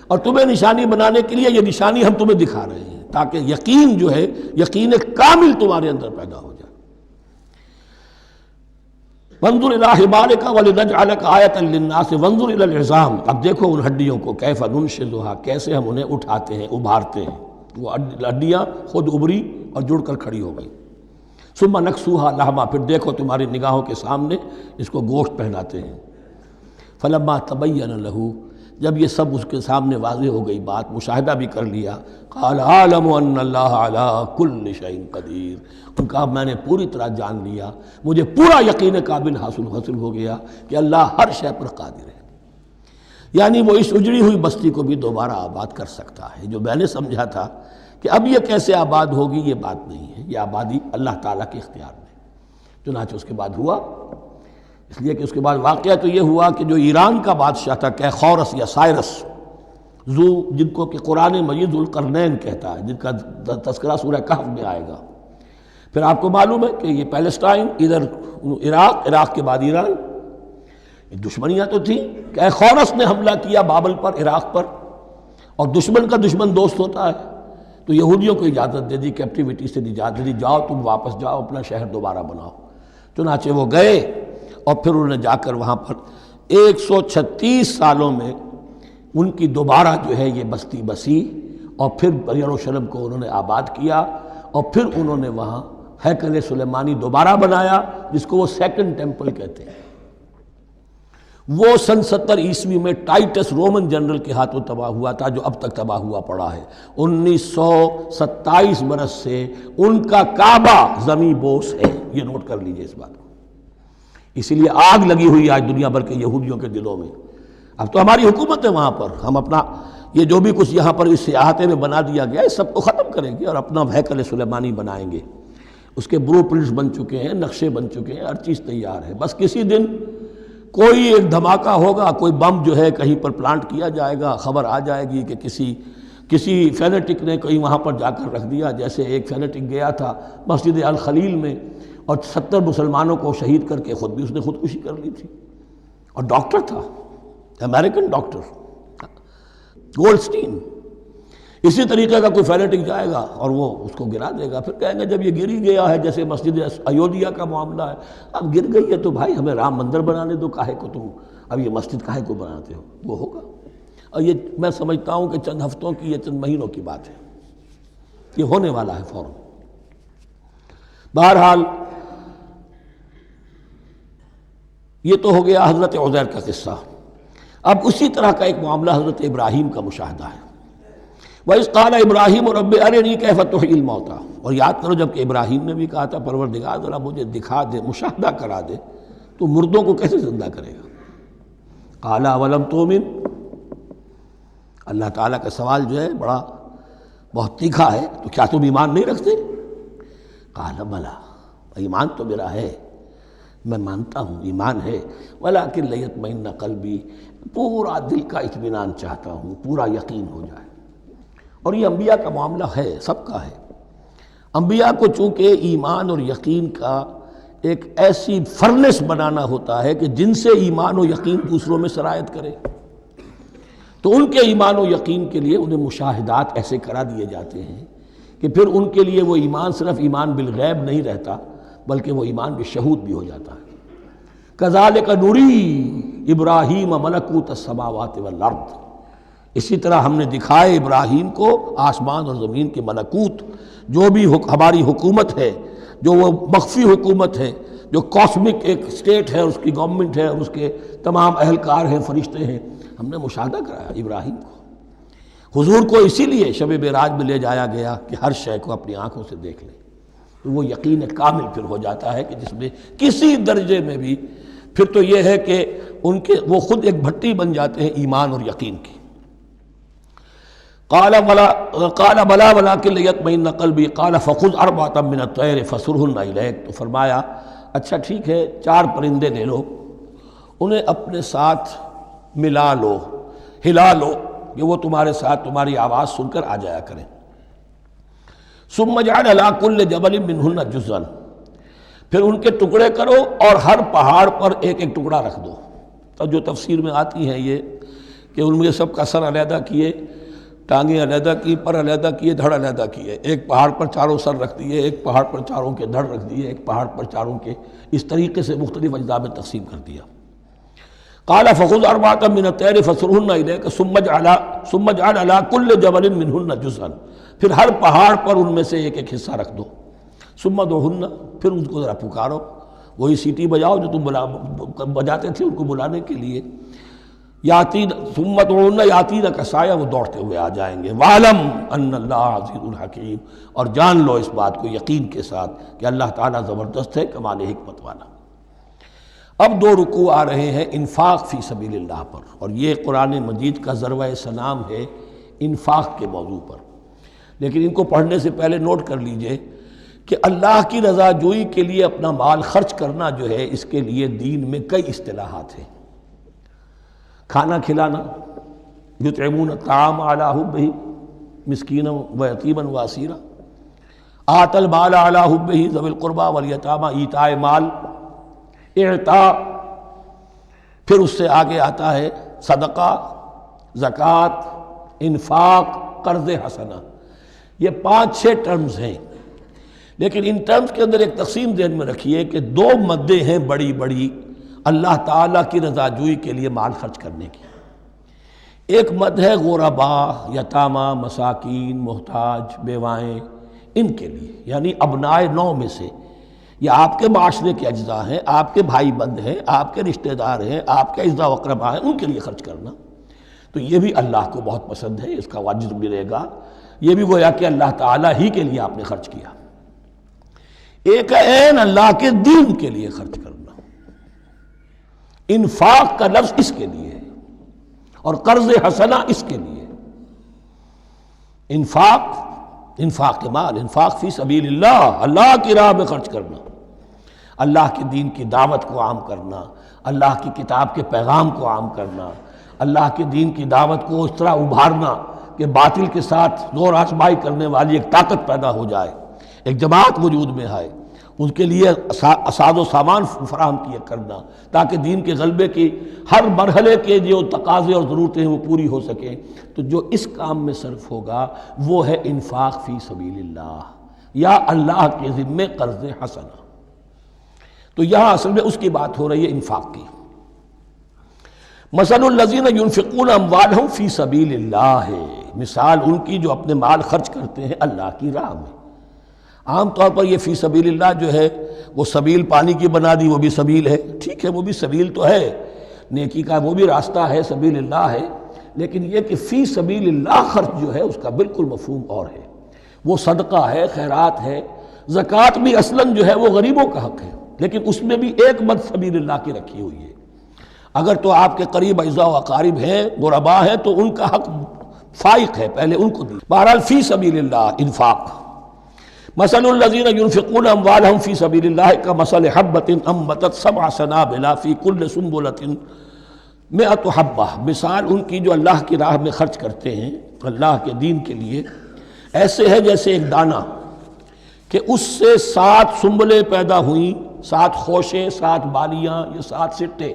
اور تمہیں نشانی بنانے کے لیے یہ نشانی ہم تمہیں دکھا رہے ہیں، تاکہ یقین جو ہے، یقین کامل تمہارے اندر پیدا ہو جائے۔ وانظر الی حمارک ولنجعلک آیۃ للناس وانظر الی العظام، اب دیکھو ان ہڈیوں کو، کیف ننشزھا، کیسے ہم انہیں اٹھاتے ہیں، ابھارتے ہیں، وہ ہڈیاں خود ابری اور جڑ کر کھڑی ہو گئی۔ ثم نکسوھا لحما، پھر دیکھو تمہاری نگاہوں کے سامنے اس کو گوشت پہناتے ہیں۔ فلما تبین لہ، جب یہ سب اس کے سامنے واضح ہو گئی بات، مشاہدہ بھی کر لیا، قال اعلم ان اللہ علی کل شیء قدیر، ان کا میں نے پوری طرح جان لیا، مجھے پورا یقین قابل حاصل ہو گیا کہ اللہ ہر شے پر قادر ہے، یعنی وہ اس اجڑی ہوئی بستی کو بھی دوبارہ آباد کر سکتا ہے۔ جو میں نے سمجھا تھا کہ اب یہ کیسے آباد ہوگی، یہ بات نہیں ہے، یہ آبادی اللہ تعالیٰ کے اختیار میں۔ چنانچہ اس کے بعد ہوا، اس لیے کہ اس کے بعد واقعہ تو یہ ہوا کہ جو ایران کا بادشاہ تھا کیخورس یا سائرس، ذو جن کو کہ قرآن مجید ذوالقرنین کہتا ہے، جن کا تذکرہ سورہ کہف میں آئے گا۔ پھر آپ کو معلوم ہے کہ یہ پیلسٹائن، ادھر عراق کے بعد ایران، دشمنیاں تو تھیں کہ خورس نے حملہ کیا بابل پر، عراق پر، اور دشمن کا دشمن دوست ہوتا ہے، تو یہودیوں کو اجازت دے دی، کیپٹیوٹی سے اجازت دے دی، جاؤ تم واپس جاؤ، اپنا شہر دوبارہ بناؤ۔ چنانچہ وہ گئے اور پھر انہوں نے جا کر وہاں پر 136 سالوں میں ان کی دوبارہ جو ہے یہ بستی بسی، اور پھر یروشلم کو انہوں نے آباد کیا، اور پھر انہوں نے وہاں ہیکل سلیمانی دوبارہ بنایا، جس کو وہ سیکنڈ ٹیمپل کہتے ہیں۔ وہ سن 70 عیسوی میں ٹائٹس رومن جنرل کے ہاتھوں تباہ ہوا تھا، جو اب تک تباہ ہوا پڑا ہے۔ 1927 برس سے ان کا کعبہ زمیں بوس ہے، یہ نوٹ کر لیجئے اس بات کو۔ اسی لیے آگ لگی ہوئی ہے آج دنیا بھر کے یہودیوں کے دلوں میں۔ اب تو ہماری حکومت ہے وہاں پر، ہم اپنا یہ جو بھی کچھ یہاں پر اس احاطے میں بنا دیا گیا ہے سب کو ختم کریں گے اور اپنا ہیکل سلیمانی بنائیں گے۔ اس کے برو پرنٹس بن چکے ہیں، نقشے بن چکے ہیں، ہر چیز تیار ہے۔ بس کسی دن کوئی ایک دھماکہ ہوگا، کوئی بم جو ہے کہیں پر پلانٹ کیا جائے گا، خبر آ جائے گی کہ کسی فینیٹک نے کہیں وہاں پر جا کر رکھ دیا، جیسے ایک فینیٹک گیا تھا مسجد الخلیل میں اور 70 مسلمانوں کو شہید کر کے خود بھی اس نے خودکشی کر لی تھی، اور ڈاکٹر تھا، امریکن ڈاکٹر گولڈسٹین۔ اسی طریقے کا کوئی فینیٹک جائے گا اور وہ اس کو گرا دے گا، پھر کہیں گے جب یہ گر ہی گیا ہے، جیسے مسجد ایودھیا کا معاملہ ہے، اب گر گئی ہے تو بھائی ہمیں رام مندر بنانے دو، کاہے کو تم اب یہ مسجد کاہے کو بناتے ہو؟ وہ ہوگا، اور یہ میں سمجھتا ہوں کہ چند ہفتوں کی، یہ چند مہینوں کی بات ہے، یہ ہونے والا ہے فوراً۔ بہرحال یہ تو ہو گیا حضرت عزیر کا قصہ۔ اب اسی طرح کا ایک معاملہ حضرت ابراہیم کا مشاہدہ ہے۔ وَإِذْ قَالَ إِبْرَاهِيمُ رَبِّ أَرِنِي كَيْفَ تُحْيِي الْمَوْتَىٰ، اور یاد کرو جب کہ ابراہیم نے بھی کہا تھا پروردگار ذرا مجھے دکھا دے، مشاہدہ کرا دے تو مردوں کو کیسے زندہ کرے گا۔ قَالَ أَوَلَمْ تُؤْمِنْ، اللہ تعالیٰ کا سوال جو ہے بہت تیکھا ہے، تو کیا تم ایمان نہیں رکھتے؟ قَالَ بَلَىٰ، ایمان تو میرا ہے، میں مانتا ہوں ایمان ہے، وَلَٰكِن لِيَطْمَئِنَّ قَلْبِي، پورا دل کا اطمینان چاہتا ہوں، پورا یقین ہو جائے۔ اور یہ انبیاء کا معاملہ ہے، سب کا ہے۔ انبیاء کو چونکہ ایمان اور یقین کا ایک ایسی فرنس بنانا ہوتا ہے کہ جن سے ایمان و یقین دوسروں میں سرایت کرے، تو ان کے ایمان و یقین کے لیے انہیں مشاہدات ایسے کرا دیے جاتے ہیں کہ پھر ان کے لیے وہ ایمان صرف ایمان بالغیب نہیں رہتا، بلکہ وہ ایمان بالشہود بھی ہو جاتا ہے۔ کذالک نری ابراہیم ملکوت السماوات والارض، اسی طرح ہم نے دکھائے ابراہیم کو آسمان اور زمین کے ملکوت، جو بھی ہماری حکومت ہے، جو وہ مخفی حکومت ہے، جو کاسمک ایک اسٹیٹ ہے، اس کی گورنمنٹ ہے، اور اس کے تمام اہلکار ہیں، فرشتے ہیں، ہم نے مشاہدہ کرایا ابراہیم کو۔ حضور کو اسی لیے شب معراج میں لے جایا گیا کہ ہر شے کو اپنی آنکھوں سے دیکھ لیں، تو وہ یقین کامل پھر ہو جاتا ہے کہ جس میں کسی درجے میں بھی پھر تو یہ ہے کہ وہ خود ایک بھٹی بن جاتے ہیں ایمان اور یقین کی۔ قال بلا ولکن لیطمئن قلبی قال فخذ اربعۃ من الطیر فصرهن الیک، تو فرمایا اچھا ٹھیک ہے 4 پرندے لے لو، انہیں اپنے ساتھ ملا لو، ہلا لو کہ وہ تمہارے ساتھ تمہاری آواز سن کر آ جایا کریں۔ ثم اجعل علی کل جبل منہن جزءا، پھر ان کے ٹکڑے کرو اور ہر پہاڑ پر ایک ایک ٹکڑا رکھ دو۔ تو جو تفسیر میں آتی ہیں یہ کہ ان میں سب کا سر علیحدہ کیے، ٹانگیں علیحدہ کی، پر علیحدہ کیے، دھڑ علیحدہ کیے، ایک پہاڑ پر چاروں سر رکھ دیے، ایک پہاڑ پر چاروں کے دھڑ رکھ دیے، ایک پہاڑ پر چاروں کے، اس طریقے سے مختلف اجزاء میں تقسیم کر دیا۔ قال فخذ اربعۃ من الطیر فصرهن الیک ثم اجعل علی کل جبل منہن جزءا، پھر ہر پہاڑ پر ان میں سے ایک ایک حصہ رکھ دو۔ ثم ادعوہن، پھر ان کو ذرا پکارو، وہی سیٹی بجاؤ جو تم بجاتے تھے ان کو بلانے کے لیے۔ ثم ادعوہن یاتینک سعیا، وہ دوڑتے ہوئے آ جائیں گے۔ وَاعْلَمْ أَنَّ اللَّهَ عَزِیزٌ حَکِیمٌ، اور جان لو اس بات کو یقین کے ساتھ کہ اللہ تعالیٰ زبردست ہے، کمال حکمت والا۔ اب 2 رکوع آ رہے ہیں انفاق فی سبیل اللہ پر، اور یہ قرآن مجید کا ذروہ سلام ہے انفاق کے موضوع پر۔ لیکن ان کو پڑھنے سے پہلے نوٹ کر لیجئے کہ اللہ کی رضا جوئی کے لیے اپنا مال خرچ کرنا جو ہے، اس کے لیے دین میں کئی اصطلاحات ہیں۔ کھانا کھلانا، 2 کھانا یطعمون الطعام علی حبہ مسکینا و یتیما و اسیرا، آت المال علی حبہ ذوی القربى والیتامى، ایتاء مال، اعطاء، پھر اس سے آگے آتا ہے صدقہ، زکوٰۃ، انفاق، قرض حسنہ۔ یہ 5-6 ٹرمز ہیں، لیکن ان ٹرمز کے اندر ایک تقسیم ذہن میں رکھیے کہ 2 مدیں ہیں بڑی بڑی اللہ تعالیٰ کی رضا جوئی کے لیے مال خرچ کرنے کی۔ ایک مد ہے غرباء، یتامى، مساکین، محتاج، بیوائیں، ان کے لیے، یعنی ابنائے نو میں سے، یہ آپ کے معاشرے کے اجزاء ہیں، آپ کے بھائی بند ہیں، آپ کے رشتہ دار ہیں، آپ کے اعزاء و اقرباء ہیں، ان کے لیے خرچ کرنا۔ تو یہ بھی اللہ کو بہت پسند ہے، اس کا اجر ملے گا، یہ بھی گویا کہ اللہ تعالیٰ ہی کے لیے آپ نے خرچ کیا۔ ایک عین اللہ کے دین کے لیے خرچ کرنا، انفاق کا لفظ اس کے لیے ہے، اور قرض حسنہ اس کے لیے۔ انفاق مال، انفاق فی سبیل اللہ، اللہ کی راہ میں خرچ کرنا، اللہ کے دین کی دعوت کو عام کرنا، اللہ کی کتاب کے پیغام کو عام کرنا، اللہ کے دین کی دعوت کو اس طرح ابھارنا کہ باطل کے ساتھ زور آزمائی کرنے والی ایک طاقت پیدا ہو جائے، ایک جماعت وجود میں آئے، ان کے لیے اساز و سامان فراہم کیے کرنا تاکہ دین کے غلبے کی ہر مرحلے کے جو تقاضے اور ضرورتیں ہیں وہ پوری ہو سکیں۔ تو جو اس کام میں صرف ہوگا وہ ہے انفاق فی سبیل اللہ، یا اللہ کے ذمے قرض حسنہ۔ تو یہاں اصل میں اس کی بات ہو رہی ہے، انفاق کی۔ مثل الذین ینفقون اموالہم فی سبیل اللہ ہے، مثال ان کی جو اپنے مال خرچ کرتے ہیں اللہ کی راہ میں۔ عام طور پر یہ فی سبیل اللہ جو ہے وہ سبیل پانی کی بنا دی، وہ بھی سبیل ہے، ٹھیک ہے، وہ بھی سبیل تو ہے، نیکی کا وہ بھی راستہ ہے، سبیل اللہ ہے، لیکن یہ کہ فی سبیل اللہ خرچ جو ہے اس کا بالکل مفہوم اور ہے۔ وہ صدقہ ہے، خیرات ہے، زکوٰۃ بھی اصلاً جو ہے وہ غریبوں کا حق ہے، لیکن اس میں بھی ایک مد سبیل اللہ کی رکھی ہوئی ہے۔ اگر تو آپ کے قریب اعزاء و اقارب ہیں، غرباء ہیں، تو ان کا حق فائق ہے، پہلے ان کو دی۔ بہرحال فی سبیل اللہ انفاق۔ مثل الذین ینفقون اموالہم فی سبیل اللہ کمثل حبۃ انبتت 7 سنابل فی کل سنبلۃ 100 حبہ، مثال ان کی جو اللہ کی راہ میں خرچ کرتے ہیں اللہ کے دین کے لیے، ایسے ہے جیسے ایک دانہ کہ اس سے 7 سنبلیں پیدا ہوئیں، 7 خوشیں، 7 بالیاں، یہ 7 سٹے۔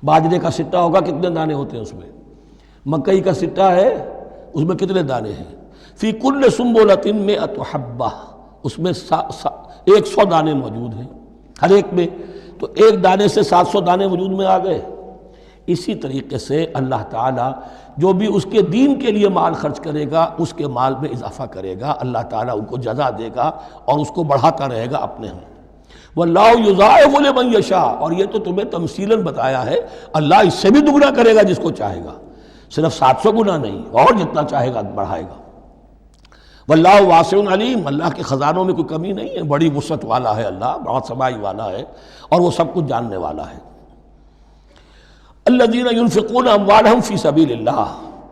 باجرے کا سٹہ ہوگا، کتنے دانے ہوتے ہیں اس میں؟ مکئی کا سٹہ ہے، اس میں کتنے دانے ہیں؟ فی کل سنبلۃ 100 حبہ، اس میں 100 دانے موجود ہیں ہر ایک میں، تو ایک دانے سے 700 دانے وجود میں آ گئے۔ اسی طریقے سے اللہ تعالیٰ جو بھی اس کے دین کے لیے مال خرچ کرے گا اس کے مال میں اضافہ کرے گا، اللہ تعالیٰ ان کو جزا دے گا اور اس کو بڑھاتا رہے گا اپنے ہم۔ واللہ یضاعف لمن یشاء، اور یہ تو تمہیں تمثیلاً بتایا ہے، اللہ اس سے بھی دگنا کرے گا جس کو چاہے گا، صرف 700 گنا نہیں، اور جتنا چاہے گا بڑھائے گا۔ واللہ واسع علیم، اللہ کے خزانوں میں کوئی کمی نہیں ہے، بڑی وسعت والا ہے اللہ، بہت سمائی والا ہے، اور وہ سب کچھ جاننے والا ہے۔ الذین ینفقون اموالہم فی سبیل اللہ،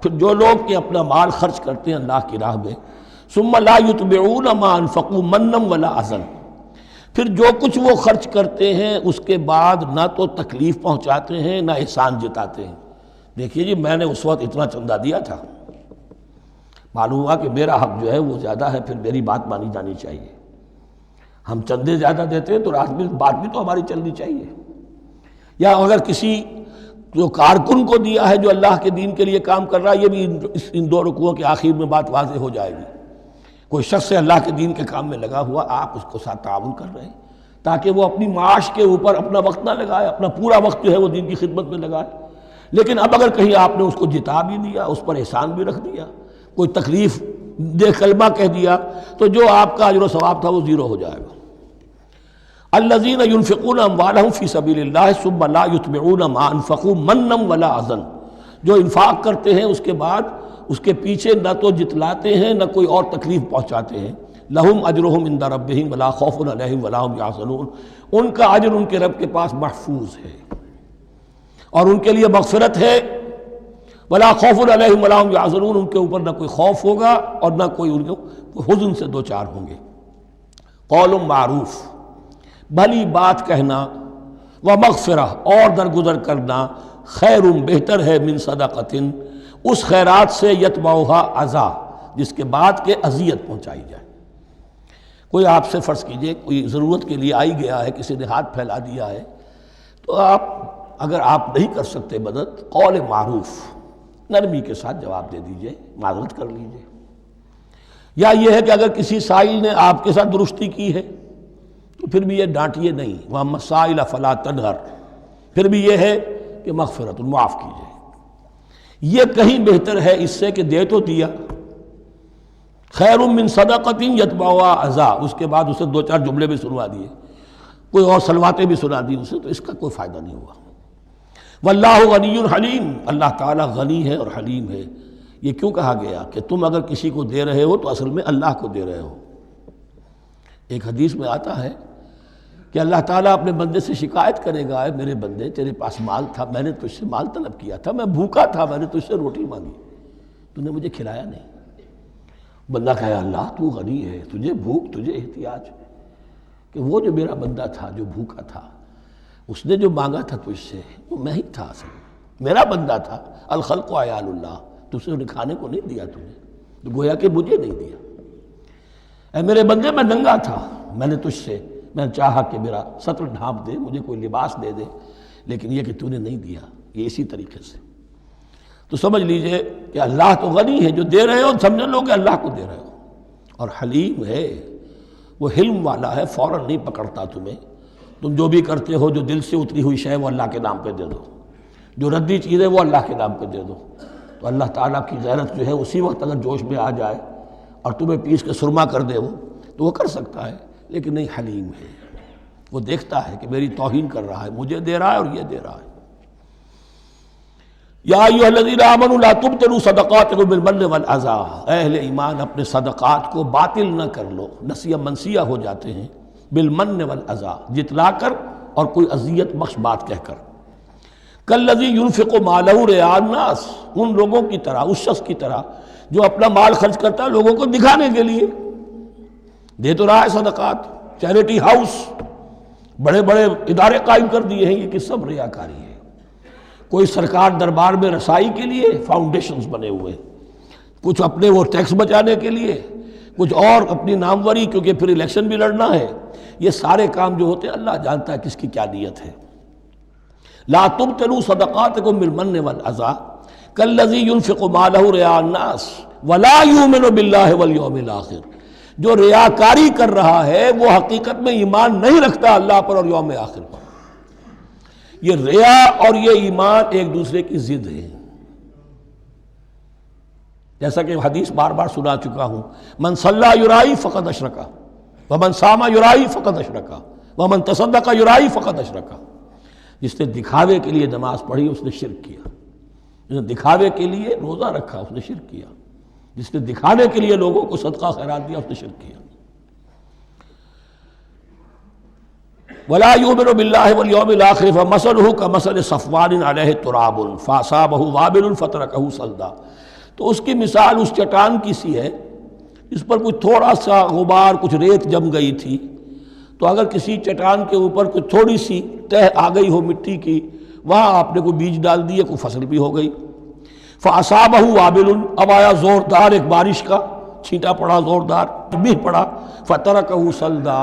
پھر جو لوگ کہ اپنا مال خرچ کرتے ہیں اللہ کی راہ میں، ثم لا یتبعون ما انفقوا منا ولا اذى، پھر جو کچھ وہ خرچ کرتے ہیں اس کے بعد نہ تو تکلیف پہنچاتے ہیں نہ احسان جتاتے ہیں۔ دیکھیے جی، میں نے اس وقت اتنا چندہ دیا تھا، معلوم ہوا کہ میرا حق جو ہے وہ زیادہ ہے، پھر میری بات مانی جانی چاہیے۔ ہم چندے زیادہ دیتے ہیں تو رات میں بات بھی تو ہماری چلنی چاہیے۔ یا اگر کسی جو کارکن کو دیا ہے جو اللہ کے دین کے لیے کام کر رہا ہے، یہ بھی ان 2 رکوعوں کے آخر میں بات واضح ہو جائے گی۔ کوئی شخص ہے اللہ کے دین کے کام میں لگا ہوا، آپ اس کو ساتھ تعاون کر رہے ہیں تاکہ وہ اپنی معاش کے اوپر اپنا وقت نہ لگائے، اپنا پورا وقت جو ہے وہ دین کی خدمت میں لگائے۔ لیکن اب اگر کہیں آپ نے اس کو جتا بھی دیا، اس پر احسان بھی رکھ دیا، کوئی تکلیف دے کلمہ کہہ دیا، تو جو آپ کا اجر و ثواب تھا وہ 0 ہو جائے گا۔ الذین ینفقون اموالہم فی سبیل اللہ ثم لا یتبعون ما انفقوا منا ولا اذى، جو انفاق کرتے ہیں اس کے بعد اس کے پیچھے نہ تو جتلاتے ہیں نہ کوئی اور تکلیف پہنچاتے ہیں۔ لہم اجرہم عند ربہم ولا خوف علیہم ولا ہم یحزنون، ان کا اجر ان کے رب کے پاس محفوظ ہے اور ان کے لیے مغفرت ہے۔ ولا خوف علیہم ولا ہم یحزنون، ان کے اوپر نہ کوئی خوف ہوگا اور نہ کوئی ان کو حزن سے دوچار ہوں گے۔ قول معروف، بھلی بات کہنا، و مغفرہ، اور درگزر کرنا، خیر بہتر ہے من صدقۃ، اس خیرات سے یتبعھا اذی، جس کے بعد کہ اذیت پہنچائی جائے۔ کوئی آپ سے فرض کیجئے کوئی ضرورت کے لیے آئی گیا ہے، کسی نے ہاتھ پھیلا دیا ہے، تو آپ اگر آپ نہیں کر سکتے مدد، قول معروف نرمی کے ساتھ جواب دے دیجئے، معذرت کر لیجئے۔ یا یہ ہے کہ اگر کسی سائل نے آپ کے ساتھ درستی کی ہے تو پھر بھی یہ ڈانٹیے نہیں، وَأَمَّا السَّائِلَ فَلَا تَنْهَرْ، پھر بھی یہ ہے کہ مغفرت، معاف کیجئے۔ یہ کہیں بہتر ہے اس سے کہ دے تو دیا، خیر من صدقۃ یتبعھا اذی، اس کے بعد اسے 2-4 جملے بھی سنوا دیے، کوئی اور سلواتیں بھی سنا دی اسے، تو اس کا کوئی فائدہ نہیں ہوا۔ واللہ غنی حلیم، اللہ تعالیٰ غنی ہے اور حلیم ہے۔ یہ کیوں کہا گیا کہ تم اگر کسی کو دے رہے ہو تو اصل میں اللہ کو دے رہے ہو۔ ایک حدیث میں آتا ہے کہ اللہ تعالیٰ اپنے بندے سے شکایت کرے گا، اے میرے بندے تیرے پاس مال تھا، میں نے تجھ سے مال طلب کیا تھا، میں بھوکا تھا، میں نے تجھ سے روٹی مانگی، تو نے مجھے کھلایا نہیں۔ بندہ کہے اللہ تو غنی ہے، تجھے بھوک، تجھے احتیاج، کہ وہ جو میرا بندہ تھا جو بھوکا تھا، اس نے جو مانگا تھا تجھ سے وہ میں ہی تھا، اصل میرا بندہ تھا۔ الخلق عیال اللہ، تجھ سے کھانے کو نہیں دیا تمہیں، تو گویا کہ مجھے نہیں دیا۔ اے میرے بندے میں ننگا تھا، میں نے تجھ سے میں چاہا کہ میرا سطر ڈھانپ دے، مجھے کوئی لباس دے دے، لیکن یہ کہ تو نے نہیں دیا۔ یہ اسی طریقے سے تو سمجھ لیجئے کہ اللہ تو غنی ہے، جو دے رہے ہو سمجھ لو کہ اللہ کو دے رہے ہو، اور حلیم ہے، وہ حلم والا ہے، فوراً نہیں پکڑتا تمہیں۔ تم جو بھی کرتے ہو، جو دل سے اتری ہوئی شے وہ اللہ کے نام پہ دے دو، جو ردی چیز ہے وہ اللہ کے نام پہ دے دو، تو اللہ تعالیٰ کی غیرت جو ہے اسی وقت اگر جوش میں آ جائے اور تمہیں پیس کے سرما کر دے وہ، تو وہ کر سکتا ہے، لیکن نہیں، حلیم ہے، وہ دیکھتا ہے کہ میری توہین کر رہا ہے، مجھے دے رہا ہے اور یہ دے رہا ہے۔ یا ایھا الذین آمنوا لا تبطلوا صدقاتکم بالمن والاذی، اے اہل ایمان اپنے صدقات کو باطل نہ کر لو، نسیہ منسیہ ہو جاتے ہیں، بالمن والاذی، جتلا کر اور کوئی اذیت بخش بات کہہ کر۔ کالذی ينفق مالہ رئاء الناس، ان لوگوں کی طرح، اس شخص کی طرح جو اپنا مال خرچ کرتا ہے لوگوں کو دکھانے کے لیے، دے تو رہا ہے صدقات، چیریٹی ہاؤس، بڑے بڑے ادارے قائم کر دیے ہیں، یہ کہ سب ریاکاری ہے۔ کوئی سرکار دربار میں رسائی کے لیے فاؤنڈیشنز بنے ہوئے، کچھ اپنے وہ ٹیکس بچانے کے لیے، کچھ اور اپنی ناموری، کیونکہ پھر الیکشن بھی لڑنا ہے۔ یہ سارے کام جو ہوتے ہیں اللہ جانتا ہے کس کی کیا نیت ہے۔ لا تبطلوا صدقاتکم بالمن والاذی کالذی ينفق مالہ رئاء الناس ولا یؤمن باللہ والیوم الآخر، جو ریاکاری کر رہا ہے وہ حقیقت میں ایمان نہیں رکھتا اللہ پر اور یوم آخر پر۔ یہ ریا اور یہ ایمان ایک دوسرے کی ضد ہے، جیسا کہ حدیث بار بار سنا چکا ہوں، من صلی یرائی فقد اشرک، ومن صام یرائی فقد اشرک، ومن تصدق یرائی فقد اشرک۔ جس نے دکھاوے کے لیے نماز پڑھی اس نے شرک کیا، جس نے دکھاوے کے لیے روزہ رکھا اس نے شرک کیا، جس نے دکھانے کے لیے لوگوں کو صدقہ خیرات دیا اس نے شرک کیا۔ ولا یؤمن باللہ والیوم الآخر فمثلہ کمثل صفوان علیہ تراب فاصابہ وابل فترکہ صلدا، تو اس کی مثال اس چٹان کی سی ہے اس پر کچھ تھوڑا سا غبار، کچھ ریت جم گئی تھی، تو اگر کسی چٹان کے اوپر کچھ تھوڑی سی تہ آ گئی ہو مٹی کی، وہاں آپ نے کوئی بیج ڈال دیے، کوئی فصل بھی ہو گئی۔ فاصابہ وابل، اب آیا زوردار ایک بارش کا چھینٹا پڑا، زوردار بھی پڑا، فترکہ صلدا،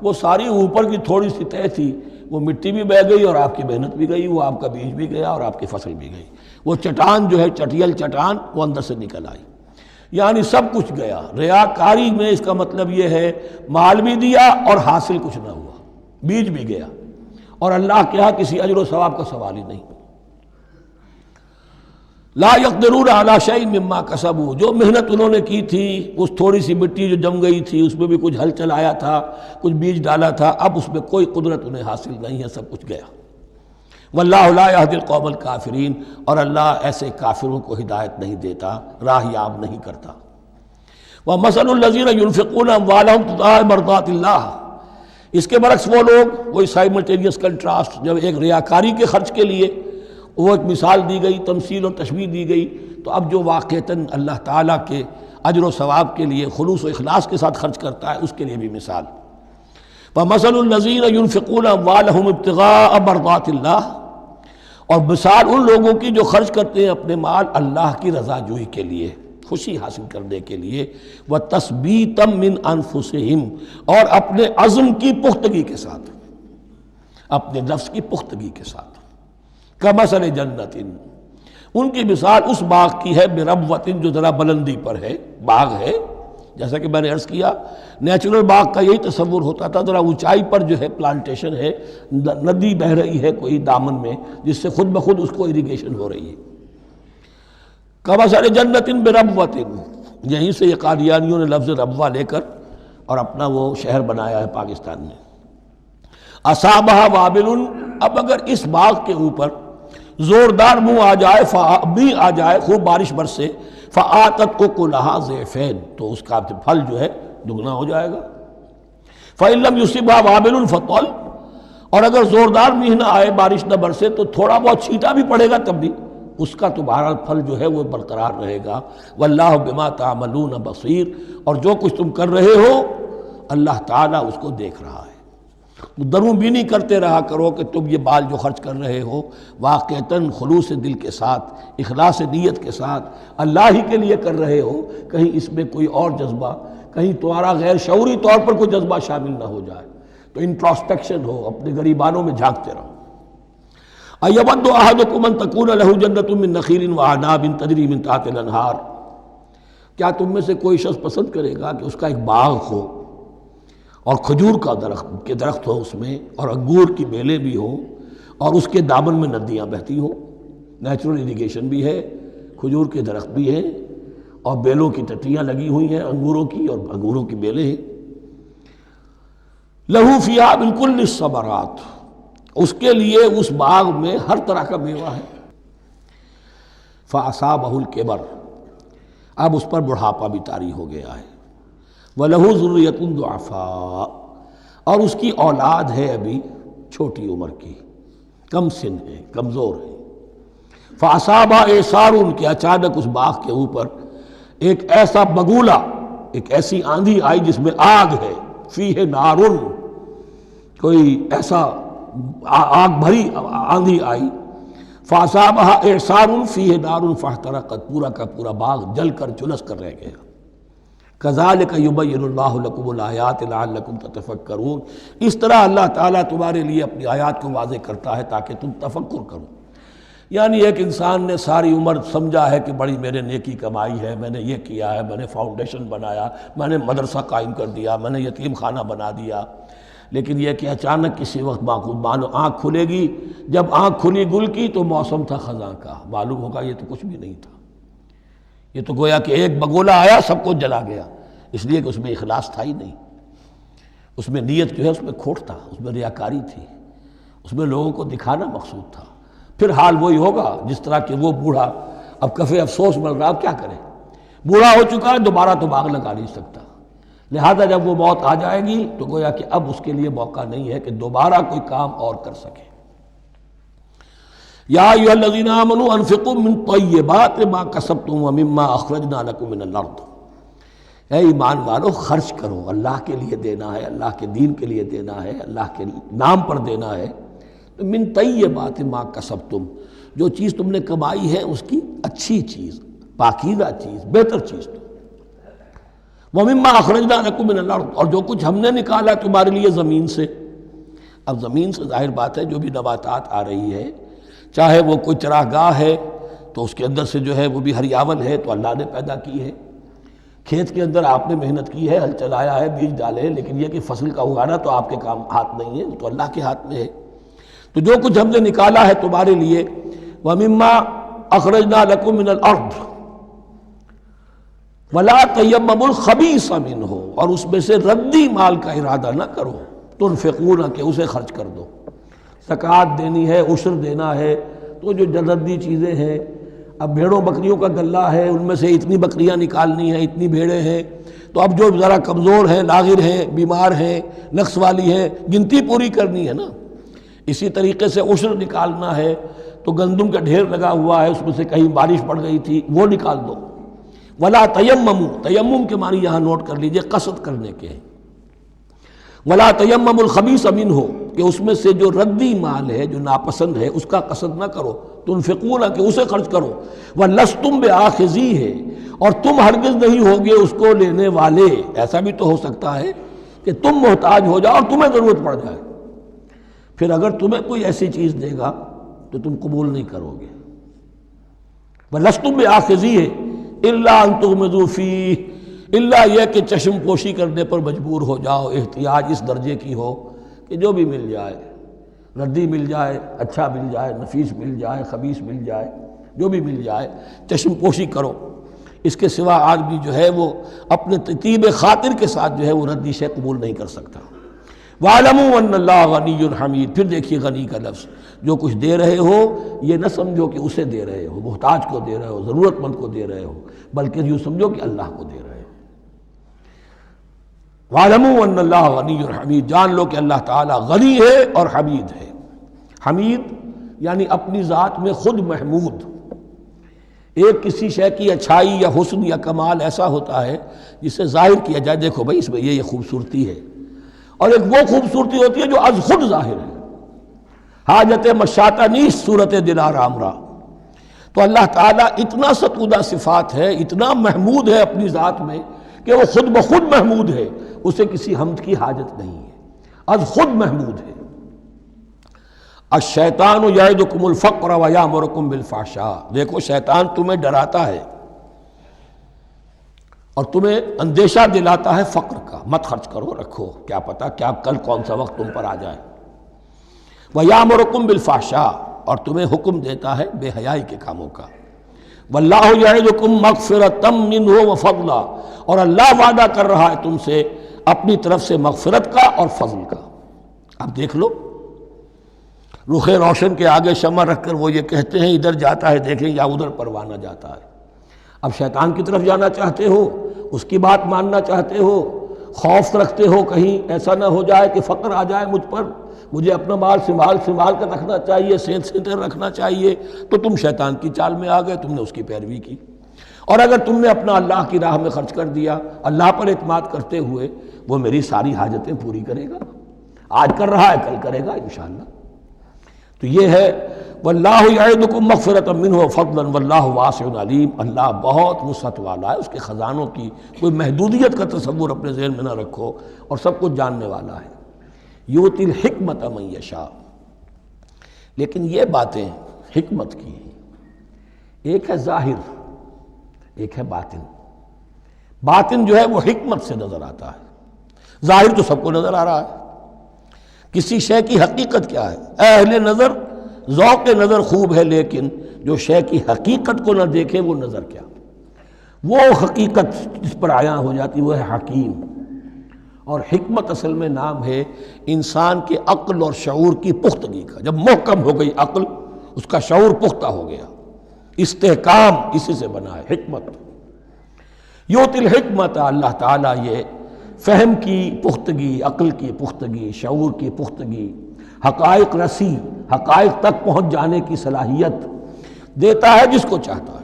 وہ ساری اوپر کی تھوڑی سی تہ تھی، وہ مٹی بھی بہہ گئی اور آپ کی محنت بھی گئی، وہ آپ کا بیج بھی گیا اور آپ کی فصل بھی گئی۔ وہ چٹان جو ہے چٹیل چٹان وہ اندر سے نکل آئی، یعنی سب کچھ گیا۔ ریاکاری میں اس کا مطلب یہ ہے مال بھی دیا اور حاصل کچھ نہ ہوا، بیج بھی گیا، اور اللہ کے ہاں کسی اجر و ثواب کا سوال ہی نہیں۔ لا یقدرون علی شیء مما کسبوا، جو محنت انہوں نے کی تھی، اس تھوڑی سی مٹی جو جم گئی تھی اس میں بھی کچھ ہل چلایا تھا، کچھ بیج ڈالا تھا، اب اس میں کوئی قدرت انہیں حاصل نہیں ہے، سب کچھ گیا۔ واللہ لا یہدی القوم الکافرین، اور اللہ ایسے کافروں کو ہدایت نہیں دیتا، راہ یاب نہیں کرتا۔ ومثل الذین ینفقون اموالہم ابتغاء مرضات اللہ، اس کے برعکس وہ لوگ، وہی سائملٹینیس کنٹراسٹ، جب ایک ریاکاری کے خرچ کے لیے وہ ایک مثال دی گئی، تمثیل اور تشبیہ دی گئی، تو اب جو واقعتاً اللہ تعالیٰ کے اجر و ثواب کے لیے خلوص و اخلاص کے ساتھ خرچ کرتا ہے اس کے لیے بھی مثال۔ ومثل الذین ینفقون اموالہم ابتغاء مرضات اللہ، اور مثال ان لوگوں کی جو خرچ کرتے ہیں اپنے مال اللہ کی رضا جوئی کے لیے، خوشی حاصل کرنے کے لیے، وَتَثْبِيتًا مِّنْ أَنفُسِهِمْ، اور اپنے عزم کی پختگی کے ساتھ، اپنے نفس کی پختگی کے ساتھ، کَمَثَلِ جَنَّةٍ، ان کی مثال اس باغ کی ہے بِرَبْوَةٍ، جو ذرا بلندی پر ہے، باغ ہے، جیسا کہ میں نے عرض کیا نیچرل باغ کا یہی تصور ہوتا تھا، ذرا اونچائی پر جو ہے پلانٹیشن ہے، ندی بہہ رہی ہے کوئی دامن میں جس سے خود بخود اس کو اریگیشن ہو رہی ہے، کَمَثَلِ جَنَّةٍ بِرَبْوَةٍ، یہیں سے یہ قادیانیوں نے لفظ ربوہ لے کر اور اپنا وہ شہر بنایا ہے پاکستان میں۔ اصابہ وابل، اب اگر اس باغ کے اوپر زوردار منہ آ جائے خوب بارش برسے، فآتت اکلھا ضعفین، تو اس کا پھل جو ہے دگنا ہو جائے گا۔ فإن لم يصبها وابل فطل، اور اگر زوردار میہ نہ آئے، بارش نہ برسے، تو تھوڑا بہت چھینٹا بھی پڑے گا تب بھی اس کا تو بہرحال پھل جو ہے وہ برقرار رہے گا۔ واللہ بما تعملون بصیر، اور جو کچھ تم کر رہے ہو اللہ تعالیٰ اس کو دیکھ رہا ہے۔ دروں بینی کرتے رہا کرو کہ تم یہ بال جو خرچ کر رہے ہو واقعتاً خلوص دل کے ساتھ، اخلاص نیت کے ساتھ اللہ ہی کے لیے کر رہے ہو، کہیں اس میں کوئی اور جذبہ، کہیں تمہارا غیر شعوری طور پر کوئی جذبہ شامل نہ ہو جائے، تو انٹراسپیکشن ہو، اپنے غریبانوں میں جھانکتے رہو۔ اَیَوَدُّ أَحَدُکُمْ أَن تَکُونَ لَهُ جَنَّةٌ مِّن نَخِیلٍ وَأَعْنَابٍ تَجْرِی مِن تَحْتِهَا الْأَنْہَارُ، کیا تم میں سے کوئی شخص پسند کرے گا کہ اس کا ایک باغ ہو اور کھجور کا درخت ہو اس میں، اور انگور کی بیلیں بھی ہوں، اور اس کے دامن میں ندیاں بہتی ہوں، نیچرل اریگیشن بھی ہے، کھجور کے درخت بھی ہیں، اور بیلوں کی ٹٹیاں لگی ہوئی ہیں انگوروں کی، اور انگوروں کی بیلیں ہیں۔ لہو فیہا من کل الثمرات، اس کے لیے اس باغ میں ہر طرح کا میوہ ہے۔ فاصابہ الکبر، اب اس پر بڑھاپا بھی طاری ہو گیا ہے۔ وَلَهُ ذُرِّيَّةٌ ضُعَفَاءُ، اور اس کی اولاد ہے ابھی چھوٹی عمر کی، کم سن ہے، کمزور ہے۔ فَأَصَابَهَا إِعْصَارٌ، کہ اچانک اس باغ کے اوپر ایک ایسا بگولا، ایک ایسی آندھی آئی جس میں آگ ہے، فِيهِ نَارٌ، کوئی ایسا آگ بھری آندھی آئی، فَأَصَابَهَا إِعْصَارٌ فِيهِ نَارٌ فَاحْتَرَقَتْ، پورا کا پورا باغ جل کر جلس کر رہ گیا۔ کذالک یبین اللہ لکم الآیات لعلکم تتفکرون، اس طرح اللہ تعالیٰ تمہارے لیے اپنی آیات کو واضح کرتا ہے تاکہ تم تفکر کرو۔ یعنی ایک انسان نے ساری عمر سمجھا ہے کہ بڑی میرے نیکی کمائی ہے، میں نے یہ کیا ہے، میں نے فاؤنڈیشن بنایا، میں نے مدرسہ قائم کر دیا، میں نے یتیم خانہ بنا دیا، لیکن یہ کہ اچانک کسی وقت آنکھ کھلے گی، جب آنکھ کھلی گل کی تو موسم تھا خزاں کا، معلوم ہوگا یہ تو کچھ بھی نہیں تھا، یہ تو گویا کہ ایک بگولا آیا سب کو جلا گیا، اس لیے کہ اس میں اخلاص تھا ہی نہیں، اس میں نیت جو ہے اس میں کھوٹ تھا، اس میں ریاکاری تھی، اس میں لوگوں کو دکھانا مقصود تھا۔ پھر حال وہی ہوگا جس طرح کہ وہ بوڑھا اب کفِ افسوس مل رہا، اب کیا کرے، بوڑھا ہو چکا ہے، دوبارہ تو باغ لگا نہیں سکتا، لہذا جب وہ موت آ جائے گی تو گویا کہ اب اس کے لیے موقع نہیں ہے کہ دوبارہ کوئی کام اور کر سکے۔ یا ایھا الذین آمنوا انفقوا من طیبات ما کسبتم ومما اخرجنا لکم من الارض، اے ایمان والو خرچ کرو، اللہ کے لیے دینا ہے، اللہ کے دین کے لیے دینا ہے، اللہ کے نام پر دینا ہے۔ من طیبات ما کسبتم، جو چیز تم نے کمائی ہے اس کی اچھی چیز، پاکیزہ چیز، بہتر چیز تو، ومما اخرجنا لکم من الارض، اور جو کچھ ہم نے نکالا تمہارے لیے زمین سے۔ اب زمین سے ظاہر بات ہے جو بھی نباتات آ رہی ہے، چاہے وہ کوئی چراہ گاہ ہے تو اس کے اندر سے جو ہے وہ بھی ہریاول ہے تو اللہ نے پیدا کی ہے، کھیت کے اندر آپ نے محنت کی ہے، ہل چلایا ہے، بیج ڈالے ہیں، لیکن یہ کہ فصل کا اگانا تو آپ کے کام ہاتھ نہیں ہے، وہ تو اللہ کے ہاتھ میں ہے۔ تو جو کچھ ہم نے نکالا ہے تمہارے لیے، وَمِمَّا أَخْرَجْنَا لَكُم مِّنَ الْأَرْضِ وَلَا تَيَمَّمُوا الْخَبِيثَ مِنْهُ، اور اس میں سے ردی مال کا ارادہ نہ کرو، تنفقون، کہ اسے خرچ کر دو، زکوٰۃ دینی ہے، عشر دینا ہے، تو جو ردی چیزیں ہیں، اب بھیڑوں بکریوں کا غلہ ہے، ان میں سے اتنی بکریاں نکالنی ہیں، اتنی بھیڑیں ہیں، تو اب جو ذرا کمزور ہیں، لاغر ہیں، بیمار ہیں، نقص والی ہیں، گنتی پوری کرنی ہے نا۔ اسی طریقے سے عشر نکالنا ہے تو گندم کا ڈھیر لگا ہوا ہے، اس میں سے کہیں بارش پڑ گئی تھی، وہ نکال دو۔ ولا تیمموا، تیمم کے معنی یہاں نوٹ کر لیجئے، قصد کرنے کے ہیں۔ ولا تیمموا الخبیث منہ، کہ اس میں سے جو ردی مال ہے جو ناپسند ہے اس کا قصد نہ کرو، تنفقون کہ اسے خرچ کرو، وَلَسْتُمْ بِآخِذِيهِ اور تم ہرگز نہیں ہوگے اس کو لینے والے۔ ایسا بھی تو ہو سکتا ہے کہ تم محتاج ہو جاؤ اور تمہیں ضرورت پڑ جائے، پھر اگر تمہیں کوئی ایسی چیز دے گا تو تم قبول نہیں کرو گے۔ وَلَسْتُمْ بِآخِذِيهِ إِلَّا أَن تُغْمِضُوا فِيهِ، اللہ یہ کہ چشم پوشی کرنے پر مجبور ہو جاؤ، احتیاج اس درجے کی ہو کہ جو بھی مل جائے، ردی مل جائے، اچھا مل جائے، نفیس مل جائے، خبیث مل جائے، جو بھی مل جائے چشم پوشی کرو۔ اس کے سوا آدمی جو ہے وہ اپنے طیب خاطر کے ساتھ جو ہے وہ ردی شے قبول نہیں کر سکتا۔ وَاعْلَمُوا أَنَّ اللَّهَ غَنِيٌّ حَمِيدٌ، پھر دیکھیے غنی کا لفظ، جو کچھ دے رہے ہو یہ نہ سمجھو کہ اسے دے رہے ہو، محتاج کو دے رہے ہو، ضرورت مند کو دے رہے ہو، بلکہ یوں سمجھو کہ اللہ کو دے رہے ہو۔ وَاعْلَمُوا أَنَّ اللَّهَ غَنِيٌّ حَمِيدٌ، جان لو کہ اللہ تعالیٰ غنی ہے اور حمید ہے۔ حمید یعنی اپنی ذات میں خود محمود۔ ایک کسی شے کی اچھائی یا حسن یا کمال ایسا ہوتا ہے جسے ظاہر کیا جائے، دیکھو بھائی اس میں یہ خوبصورتی ہے، اور ایک وہ خوبصورتی ہوتی ہے جو از خود ظاہر ہے۔ حاجت مشاطہ نیست صورت دل آرام را، تو اللہ تعالیٰ اتنا ستودہ صفات ہے، اتنا محمود ہے اپنی ذات میں کہ وہ خود بخود محمود ہے، اسے کسی حمد کی حاجت نہیں ہے، از خود محمود ہے۔ الشیطان یعدکم الفقر ویامرکم بالفحشاء، دیکھو شیطان تمہیں ڈراتا ہے اور تمہیں اندیشہ دلاتا ہے فقر کا، مت خرچ کرو، رکھو، کیا پتہ کیا کل کون سا وقت تم پر آ جائے۔ وَيَأْمُرُكُمْ بِالْفَحْشَاءِ اور تمہیں حکم دیتا ہے بے حیائی کے کاموں کا۔ وَاللَّهُ يَعِدُكُمْ مَغْفِرَةً مِّنْهُ وَفَضْلًا اور اللہ وعدہ کر رہا ہے تم سے اپنی طرف سے مغفرت کا اور فضل کا۔ اب دیکھ لو، رخ روشن کے آگے شمع رکھ کر وہ یہ کہتے ہیں ادھر جاتا ہے دیکھیں یا ادھر پروانہ جاتا ہے۔ اب شیطان کی طرف جانا چاہتے ہو، اس کی بات ماننا چاہتے ہو، خوف رکھتے ہو کہیں ایسا نہ ہو جائے کہ فقر آ جائے مجھ پر، مجھے اپنا مال سنبھال کر رکھنا چاہیے، سینت رکھنا چاہیے، تو تم شیطان کی چال میں آ گئے، تم نے اس کی پیروی کی۔ اور اگر تم نے اپنا اللہ کی راہ میں خرچ کر دیا، اللہ پر اعتماد کرتے ہوئے، وہ میری ساری حاجتیں پوری کرے گا، آج کر رہا ہے کل کرے گا انشاءاللہ۔ تو یہ ہے واللہ یعدکم مغفرۃ منہ وفضلا واللہ واسع علیم، اللہ بہت وسعت والا ہے، اس کے خزانوں کی کوئی محدودیت کا تصور اپنے ذہن میں نہ رکھو، اور سب کچھ جاننے والا ہے۔ یؤتی الحکمۃ من یشاء، لیکن یہ باتیں حکمت کی ہیں، ایک ہے ظاہر ایک ہے باطن۔ باطن جو ہے وہ حکمت سے نظر آتا ہے، ظاہر تو سب کو نظر آ رہا ہے۔ کسی شے کی حقیقت کیا ہے، اہل نظر ذوق نظر خوب ہے، لیکن جو شے کی حقیقت کو نہ دیکھے وہ نظر کیا، وہ حقیقت جس پر عیاں ہو جاتی وہ ہے حکیم۔ اور حکمت اصل میں نام ہے انسان کے عقل اور شعور کی پختگی کا۔ جب محکم ہو گئی عقل، اس کا شعور پختہ ہو گیا، استحکام اسی سے بنا ہے حکمت۔ یؤتی الحکمت، اللہ تعالیٰ یہ فہم کی پختگی، عقل کی پختگی، شعور کی پختگی، حقائق رسی، حقائق تک پہنچ جانے کی صلاحیت دیتا ہے جس کو چاہتا ہے۔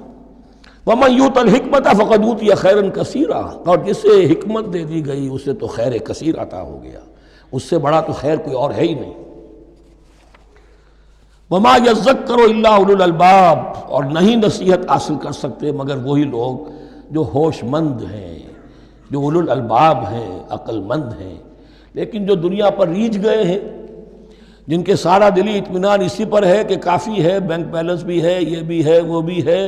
وَمَن یُؤْتَ الْحِکْمَةَ فَقَدْ أُوتِیَ خَیْرًا کَثِیرًا، اور جسے حکمت دے دی گئی اسے تو خیر کثیر عطا ہو گیا، اس سے بڑا تو خیر کوئی اور ہے ہی نہیں۔ وَمَا يَذَّكَّرُ إِلَّا أُولُو الْأَلْبَابِ، اور نہیں نصیحت حاصل کر سکتے مگر وہی لوگ جو ہوش مند ہیں، جو اولو الالباب ہیں، عقل مند ہیں۔ لیکن جو دنیا پر ریجھ گئے ہیں، جن کے سارا دلی اطمینان اسی پر ہے کہ کافی ہے، بینک بیلنس بھی ہے، یہ بھی ہے، وہ بھی ہے،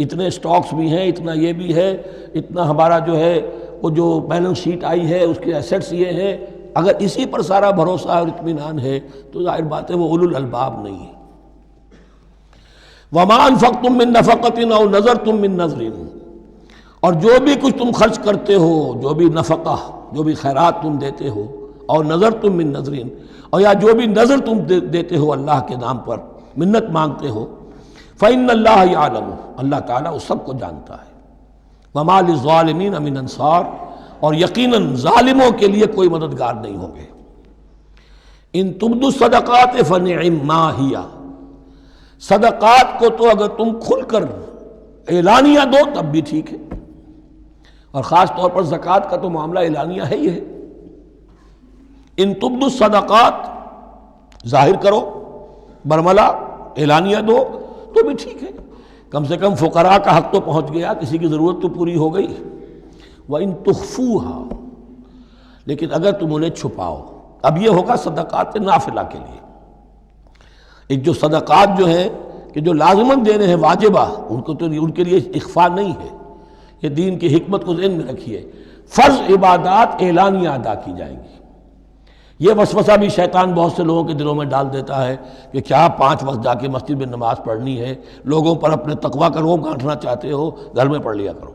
اتنے سٹاکس بھی ہیں، اتنا یہ بھی ہے، اتنا ہمارا جو ہے وہ جو بیلنس شیٹ آئی ہے اس کے ایسیٹس یہ ہیں، اگر اسی پر سارا بھروسہ اور اطمینان ہے تو ظاہر بات ہے وہ اولو الالباب نہیں ہے۔ وَمَا أَنفَقْتُم مِّن نَفَقَةٍ أَوْ نَذَرْتُم مِّن نَذْرٍ، اور جو بھی کچھ تم خرچ کرتے ہو، جو بھی نفقہ، جو بھی خیرات تم دیتے ہو، اور نظر تم من نظرین، اور یا جو بھی نظر تم دیتے ہو اللہ کے نام پر، منت مانگتے ہو، فإن اللہ یعلم، اللہ تعالیٰ اس سب کو جانتا ہے۔ وما للظالمین من انصار، اور یقیناً ظالموں کے لیے کوئی مددگار نہیں ہوں گے۔ ان تبدوا الصدقات فنعما ہی، صدقات کو تو اگر تم کھل کر اعلانیہ دو تب بھی ٹھیک ہے، اور خاص طور پر زکوٰۃ کا تو معاملہ اعلانیہ ہے ہی ہے۔ ان تبدوا الصدقات ظاہر کرو، برملا اعلانیہ دو تو بھی ٹھیک ہے، کم سے کم فقراء کا حق تو پہنچ گیا، کسی کی ضرورت تو پوری ہو گئی۔ وَإِن تُخْفُوهَا، لیکن اگر تم انہیں چھپاؤ، اب یہ ہوگا صدقات نافلہ کے لیے۔ ایک جو صدقات جو ہیں کہ جو لازماً دینے ہیں واجبہ، ان کو تو ان کے لیے اخفاء نہیں ہے، یہ دین کی حکمت کو ذہن میں رکھیے۔ فرض عبادات اعلانیہ ادا کی جائیں گی۔ یہ وسوسہ بھی شیطان بہت سے لوگوں کے دلوں میں ڈال دیتا ہے کہ کیا 5 وقت جا کے مسجد میں نماز پڑھنی ہے، لوگوں پر اپنے تقویٰ کا روب گانٹھنا چاہتے ہو، گھر میں پڑھ لیا کرو۔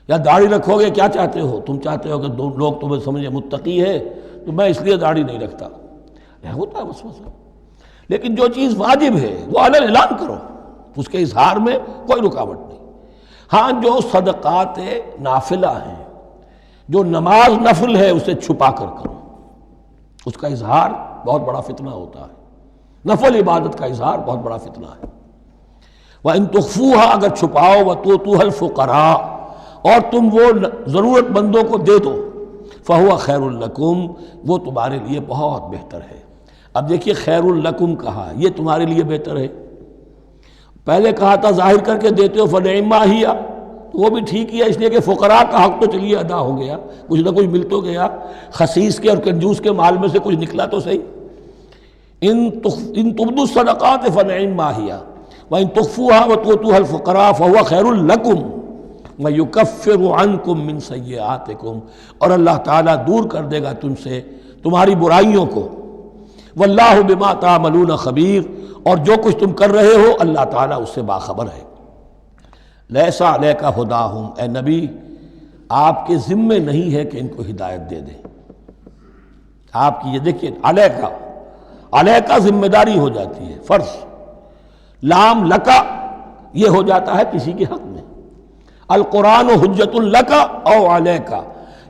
یا داڑھی رکھو گے، کیا چاہتے ہو؟ تم چاہتے ہو کہ لوگ تمہیں سمجھے متقی ہے، تو میں اس لیے داڑھی نہیں رکھتا۔ ہوتا ہے وسوسہ، لیکن جو چیز واجب ہے وہ علن اعلان کرو، اس کے اظہار میں کوئی رکاوٹ نہیں۔ ہاں جو صدقات نافلہ ہیں، جو نماز نفل ہے، اسے چھپا کر کرو، اس کا اظہار بہت بڑا فتنہ ہوتا ہے، نفل عبادت کا اظہار بہت بڑا فتنہ ہے۔ وَإِن تُخْفُوهَا، اگر چھپاؤ، وَتُؤْتُوهَا الْفُقَرَاءَ، اور تم وہ ضرورت مندوں کو دے دو، فَهُوَ خَيْرٌ لَكُمْ، وہ تمہارے لیے بہت بہتر ہے۔ اب دیکھیے خیر لکم کہا، یہ تمہارے لیے بہتر ہے۔ پہلے کہا تھا ظاہر کر کے دیتے ہو فنعما ہی، تو وہ بھی ٹھیک ہی ہے، اس لیے کہ فقراء کا حق تو چلیے ادا ہو گیا، کچھ نہ کچھ مل تو گیا، خسیس کے اور کنجوس کے مال میں سے کچھ نکلا تو صحیح۔ ان تبدوا الصدقات فنعما ہی وان تخفوها وتؤتوها الفقراء فهو خیر لکم ویکفر عنکم من سیئاتکم، اور اللہ تعالیٰ دور کر دے گا تم سے تمہاری برائیوں کو۔ واللہ بما تعملون خبیر، اور جو کچھ تم کر رہے ہو اللہ تعالیٰ اس سے باخبر ہے۔ لیس علیک ہداہم، اے نبی آپ کے ذمے نہیں ہے کہ ان کو ہدایت دے دیں۔ آپ کی یہ دیکھیے علیکہ ذمہ داری ہو جاتی ہے، فرض۔ لام لکا یہ ہو جاتا ہے کسی کے حق میں۔ القرآن حجت لکا او علیکہ،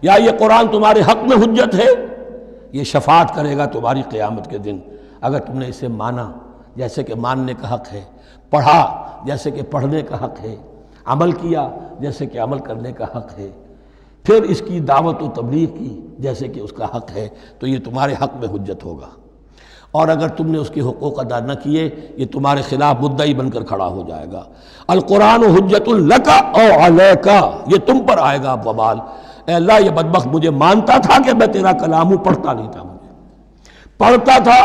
یا یہ قرآن تمہارے حق میں حجت ہے، یہ شفاعت کرے گا تمہاری قیامت کے دن اگر تم نے اسے مانا جیسے کہ ماننے کا حق ہے، پڑھا جیسے کہ پڑھنے کا حق ہے، عمل کیا جیسے کہ عمل کرنے کا حق ہے، پھر اس کی دعوت و تبلیغ کی جیسے کہ اس کا حق ہے، تو یہ تمہارے حق میں حجت ہوگا۔ اور اگر تم نے اس کے حقوق ادا نہ کیے، یہ تمہارے خلاف مدعی بن کر کھڑا ہو جائے گا۔ القرآن حجت لک او علیک، یہ تم پر آئے گا وبال۔ اے اللہ یہ بدبخت مجھے مانتا تھا کہ میں تیرا کلام ہوں، پڑھتا نہیں تھا، مجھے پڑھتا تھا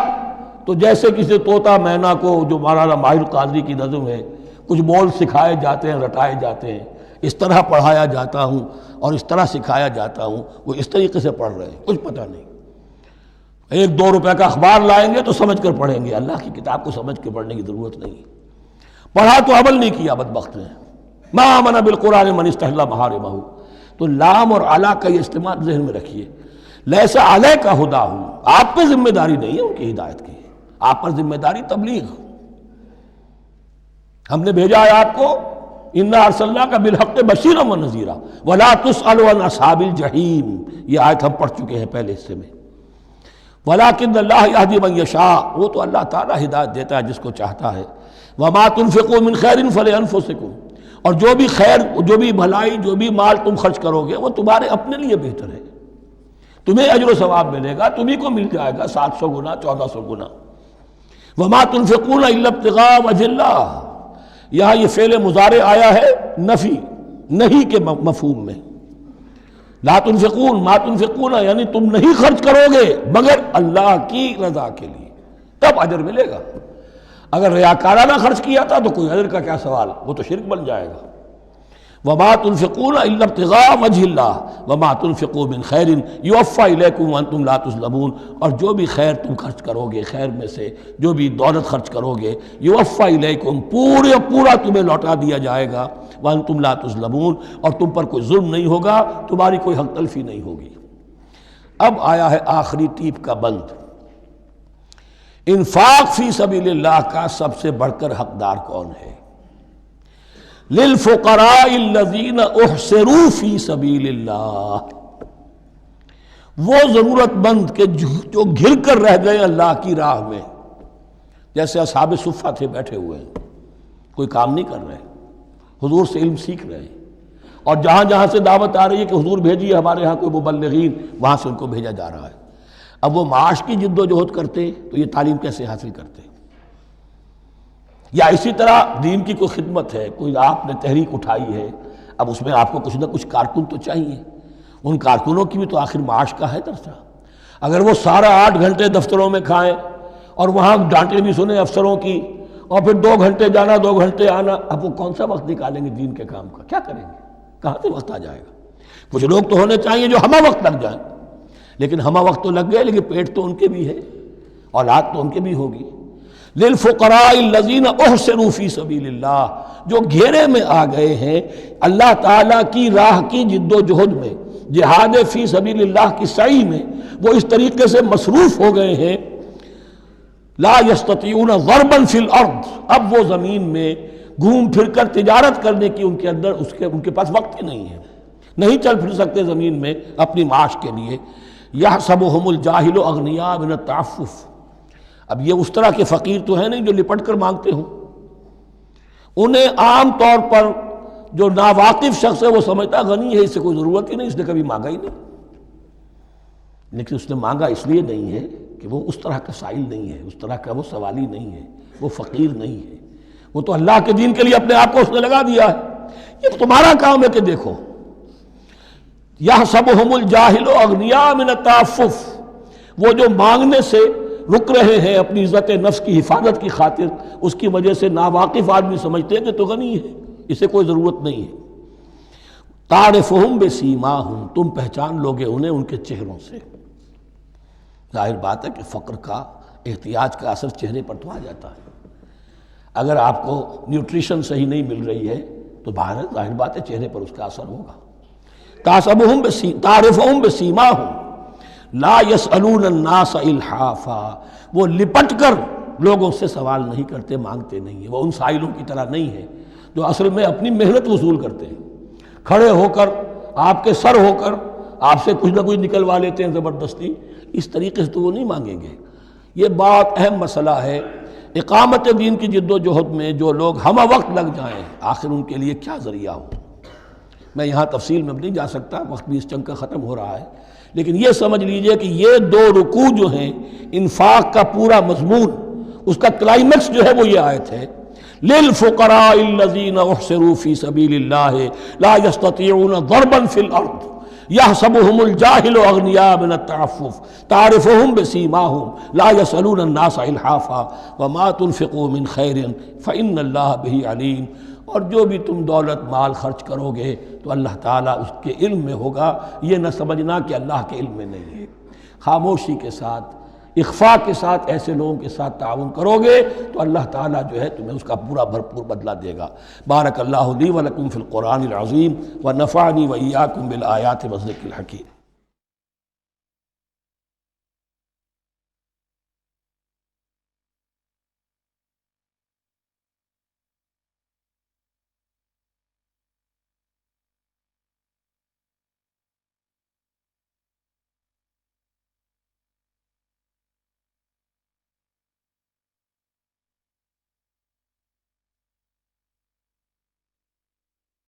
تو جیسے کسی طوطا مینا کو، جو مولانا ماہر قاضی کی نظم ہے، کچھ بول سکھائے جاتے ہیں، رٹائے جاتے ہیں، اس طرح پڑھایا جاتا ہوں اور اس طرح سکھایا جاتا ہوں، وہ اس طریقے سے پڑھ رہے ہیں، کچھ پتہ نہیں۔ 1-2 روپے کا اخبار لائیں گے تو سمجھ کر پڑھیں گے، اللہ کی کتاب کو سمجھ کے پڑھنے کی ضرورت نہیں۔ پڑھا تو عمل نہیں کیا بدبخت نے۔ ما آمن بالقرآن من استحل محارمہ، تو لام اور علا کا یہ استعمال ذہن میں رکھیے۔ لیس علیک ہداہم، آپ پہ ذمہ داری نہیں ہے ان کی ہدایت کی، آپ پر ذمہ داری تبلیغ۔ ہم نے بھیجا ہے آپ کو، انا ارسلناک بالحق بشیرا ونذیرا ولا تسأل عن اصحاب الجحیم، یہ آیت ہم پڑھ چکے ہیں پہلے حصے میں۔ ولکن اللہ یہدی من یشاء، وہ تو اللہ تعالیٰ ہدایت دیتا ہے جس کو چاہتا ہے۔ وما تنفقوا من خیر فلانفسکم، اور جو بھی خیر، جو بھی بھلائی، جو بھی مال تم خرچ کرو گے وہ تمہارے اپنے لیے بہتر ہے، تمہیں اجر و ثواب ملے گا، تمہیں کو مل جائے گا 700 گنا 1400 گنا۔ وما تنفقون الا ابتغاء وجہ اللہ، یہاں یہ فعل مضارع آیا ہے نفی نہیں کے مفہوم میں۔ لا تنفقون، ما تنفقون یعنی تم نہیں خرچ کرو گے مگر اللہ کی رضا کے لیے، تب اجر ملے گا۔ اگر ریاکارانہ خرچ کیا تھا تو کوئی اجر کا کیا سوال، وہ تو شرک بن جائے گا۔ وما تنفقون الا ابتغاء وجہ اللہ وما تنفقوا من خیر یوفی الیکم وانتم لا تظلمون، اور جو بھی خیر تم خرچ کرو گے، خیر میں سے جو بھی دولت خرچ کرو گے، یوفی الیکم پورا تمہیں لوٹا دیا جائے گا، وانتم لا تظلمون، اور تم پر کوئی ظلم نہیں ہوگا، تمہاری کوئی حق تلفی نہیں ہوگی۔ اب آیا ہے آخری ٹیپ کا بند۔ انفاق فی سبیل اللہ کا سب سے بڑھ کر حقدار کون ہے؟ للفقراء الذین احصروا فی سبیل اللہ، وہ ضرورت مند کہ جو گھر کر رہ گئے اللہ کی راہ میں، جیسے اصحاب صفہ تھے، بیٹھے ہوئے ہیں، کوئی کام نہیں کر رہے، حضور سے علم سیکھ رہے ہیں، اور جہاں جہاں سے دعوت آ رہی ہے کہ حضور بھیجیے ہمارے ہاں کوئی مبلغین، وہاں سے ان کو بھیجا جا رہا ہے۔ اب وہ معاش کی جد و جہد کرتے تو یہ تعلیم کیسے حاصل کرتے؟ یا اسی طرح دین کی کوئی خدمت ہے، کوئی آپ نے تحریک اٹھائی ہے، اب اس میں آپ کو کچھ نہ کچھ کارکن تو چاہیے، ان کارکنوں کی بھی تو آخر معاش کا ہے درجہ۔ اگر وہ سارا 8 گھنٹے دفتروں میں کھائیں اور وہاں ڈانٹیں بھی سنیں افسروں کی، اور پھر 2 گھنٹے جانا 2 گھنٹے آنا، اب وہ کون سا وقت نکالیں گے دین کے کام کا؟ کیا کریں گے؟ کہاں سے وقت آ جائے گا؟ کچھ لوگ تو ہونے چاہیے جو ہمہ وقت لگ جائیں، لیکن ہمہ وقت تو لگ گئے، لیکن پیٹ تو ان کے بھی ہے، اولاد تو ان کے بھی ہوگی۔ للفقراء الذین احصروا فی سبیل اللہ، جو گھیرے میں آ گئے ہیں اللہ تعالیٰ کی راہ کی جد و جہد میں، جہاد فی سبیل اللہ کی سعی میں، وہ اس طریقے سے مصروف ہو گئے ہیں، لا یستطیعون ضربا فی الارض، اب وہ زمین میں گھوم پھر کر تجارت کرنے کی ان کے اندر ان کے پاس وقت ہی نہیں ہے، نہیں چل پھر سکتے زمین میں اپنی معاش کے لیے۔ یحسبهم الجاہل اغنیاء من التعفف، اب یہ اس طرح کے فقیر تو ہیں نہیں جو لپٹ کر مانگتے ہوں، انہیں عام طور پر جو ناواقف شخص ہے وہ سمجھتا غنی ہے، اس سے کوئی ضرورت ہی نہیں، اس نے کبھی مانگا ہی نہیں، لیکن اس نے مانگا اس لیے نہیں ہے کہ وہ اس طرح کا سائل نہیں ہے، اس طرح کا وہ سوالی نہیں ہے، وہ فقیر نہیں ہے، وہ تو اللہ کے دین کے لیے اپنے آپ کو اس نے لگا دیا ہے۔ یہ تمہارا کام ہے کہ دیکھو، یحسبهم الجاہل اغنیاء من التعفف، وہ جو مانگنے سے رک رہے ہیں اپنی عزت نفس کی حفاظت کی خاطر، اس کی وجہ سے ناواقف آدمی سمجھتے ہیں کہ تو غنی ہے، اسے کوئی ضرورت نہیں ہے۔ تعرفهم بسیماہم، تم پہچان لوگے انہیں ان کے چہروں سے۔ ظاہر بات ہے کہ فقر کا، احتیاج کا اثر چہرے پر تو آ جاتا ہے۔ اگر آپ کو نیوٹریشن صحیح نہیں مل رہی ہے تو ظاہر بات ہے چہرے پر اس کا اثر ہوگا۔ تعرفهم بسیماہم لا یسألون الناس الحافا، وہ لپٹ کر لوگوں سے سوال نہیں کرتے، مانگتے نہیں ہیں، وہ ان سائلوں کی طرح نہیں ہے جو اصل میں اپنی محنت وصول کرتے ہیں، کھڑے ہو کر آپ کے سر ہو کر آپ سے کچھ نہ کچھ نکلوا لیتے ہیں زبردستی، اس طریقے سے تو وہ نہیں مانگیں گے۔ یہ بات اہم مسئلہ ہے۔ اقامت دین کی جد و جہد میں جو لوگ ہمہ وقت لگ جائیں، آخر ان کے لیے کیا ذریعہ ہو؟ میں یہاں تفصیل میں نہیں جا سکتا، وقت بھی اس چنگ کا ختم ہو رہا ہے، لیکن یہ سمجھ لیجئے کہ یہ 2 رکوع جو ہیں انفاق کا پورا مضمون، اس کا کلائمیکس جو ہے وہ یہ آیت ہے، للفقراء الذین احصروا فی سبیل اللہ لا یستطیعون ضربا فی الارض یحسبهم الجاہل اغنیاء من التعفف تعرفهم بسیماہم لا یسألون الناس الحافا وما تنفقوا من خیر فإن اللہ بہ علیم۔ اور جو بھی تم دولت مال خرچ کرو گے تو اللہ تعالیٰ اس کے علم میں ہوگا، یہ نہ سمجھنا کہ اللہ کے علم میں نہیں ہے۔ خاموشی کے ساتھ، اخفاء کے ساتھ ایسے لوگوں کے ساتھ تعاون کرو گے تو اللہ تعالیٰ جو ہے تمہیں اس کا پورا بھرپور بدلہ دے گا۔ بارک اللہ لی و لکم فی القرآن العظیم ونفعنی و ایاکم بالآیات والذکر الحکیم۔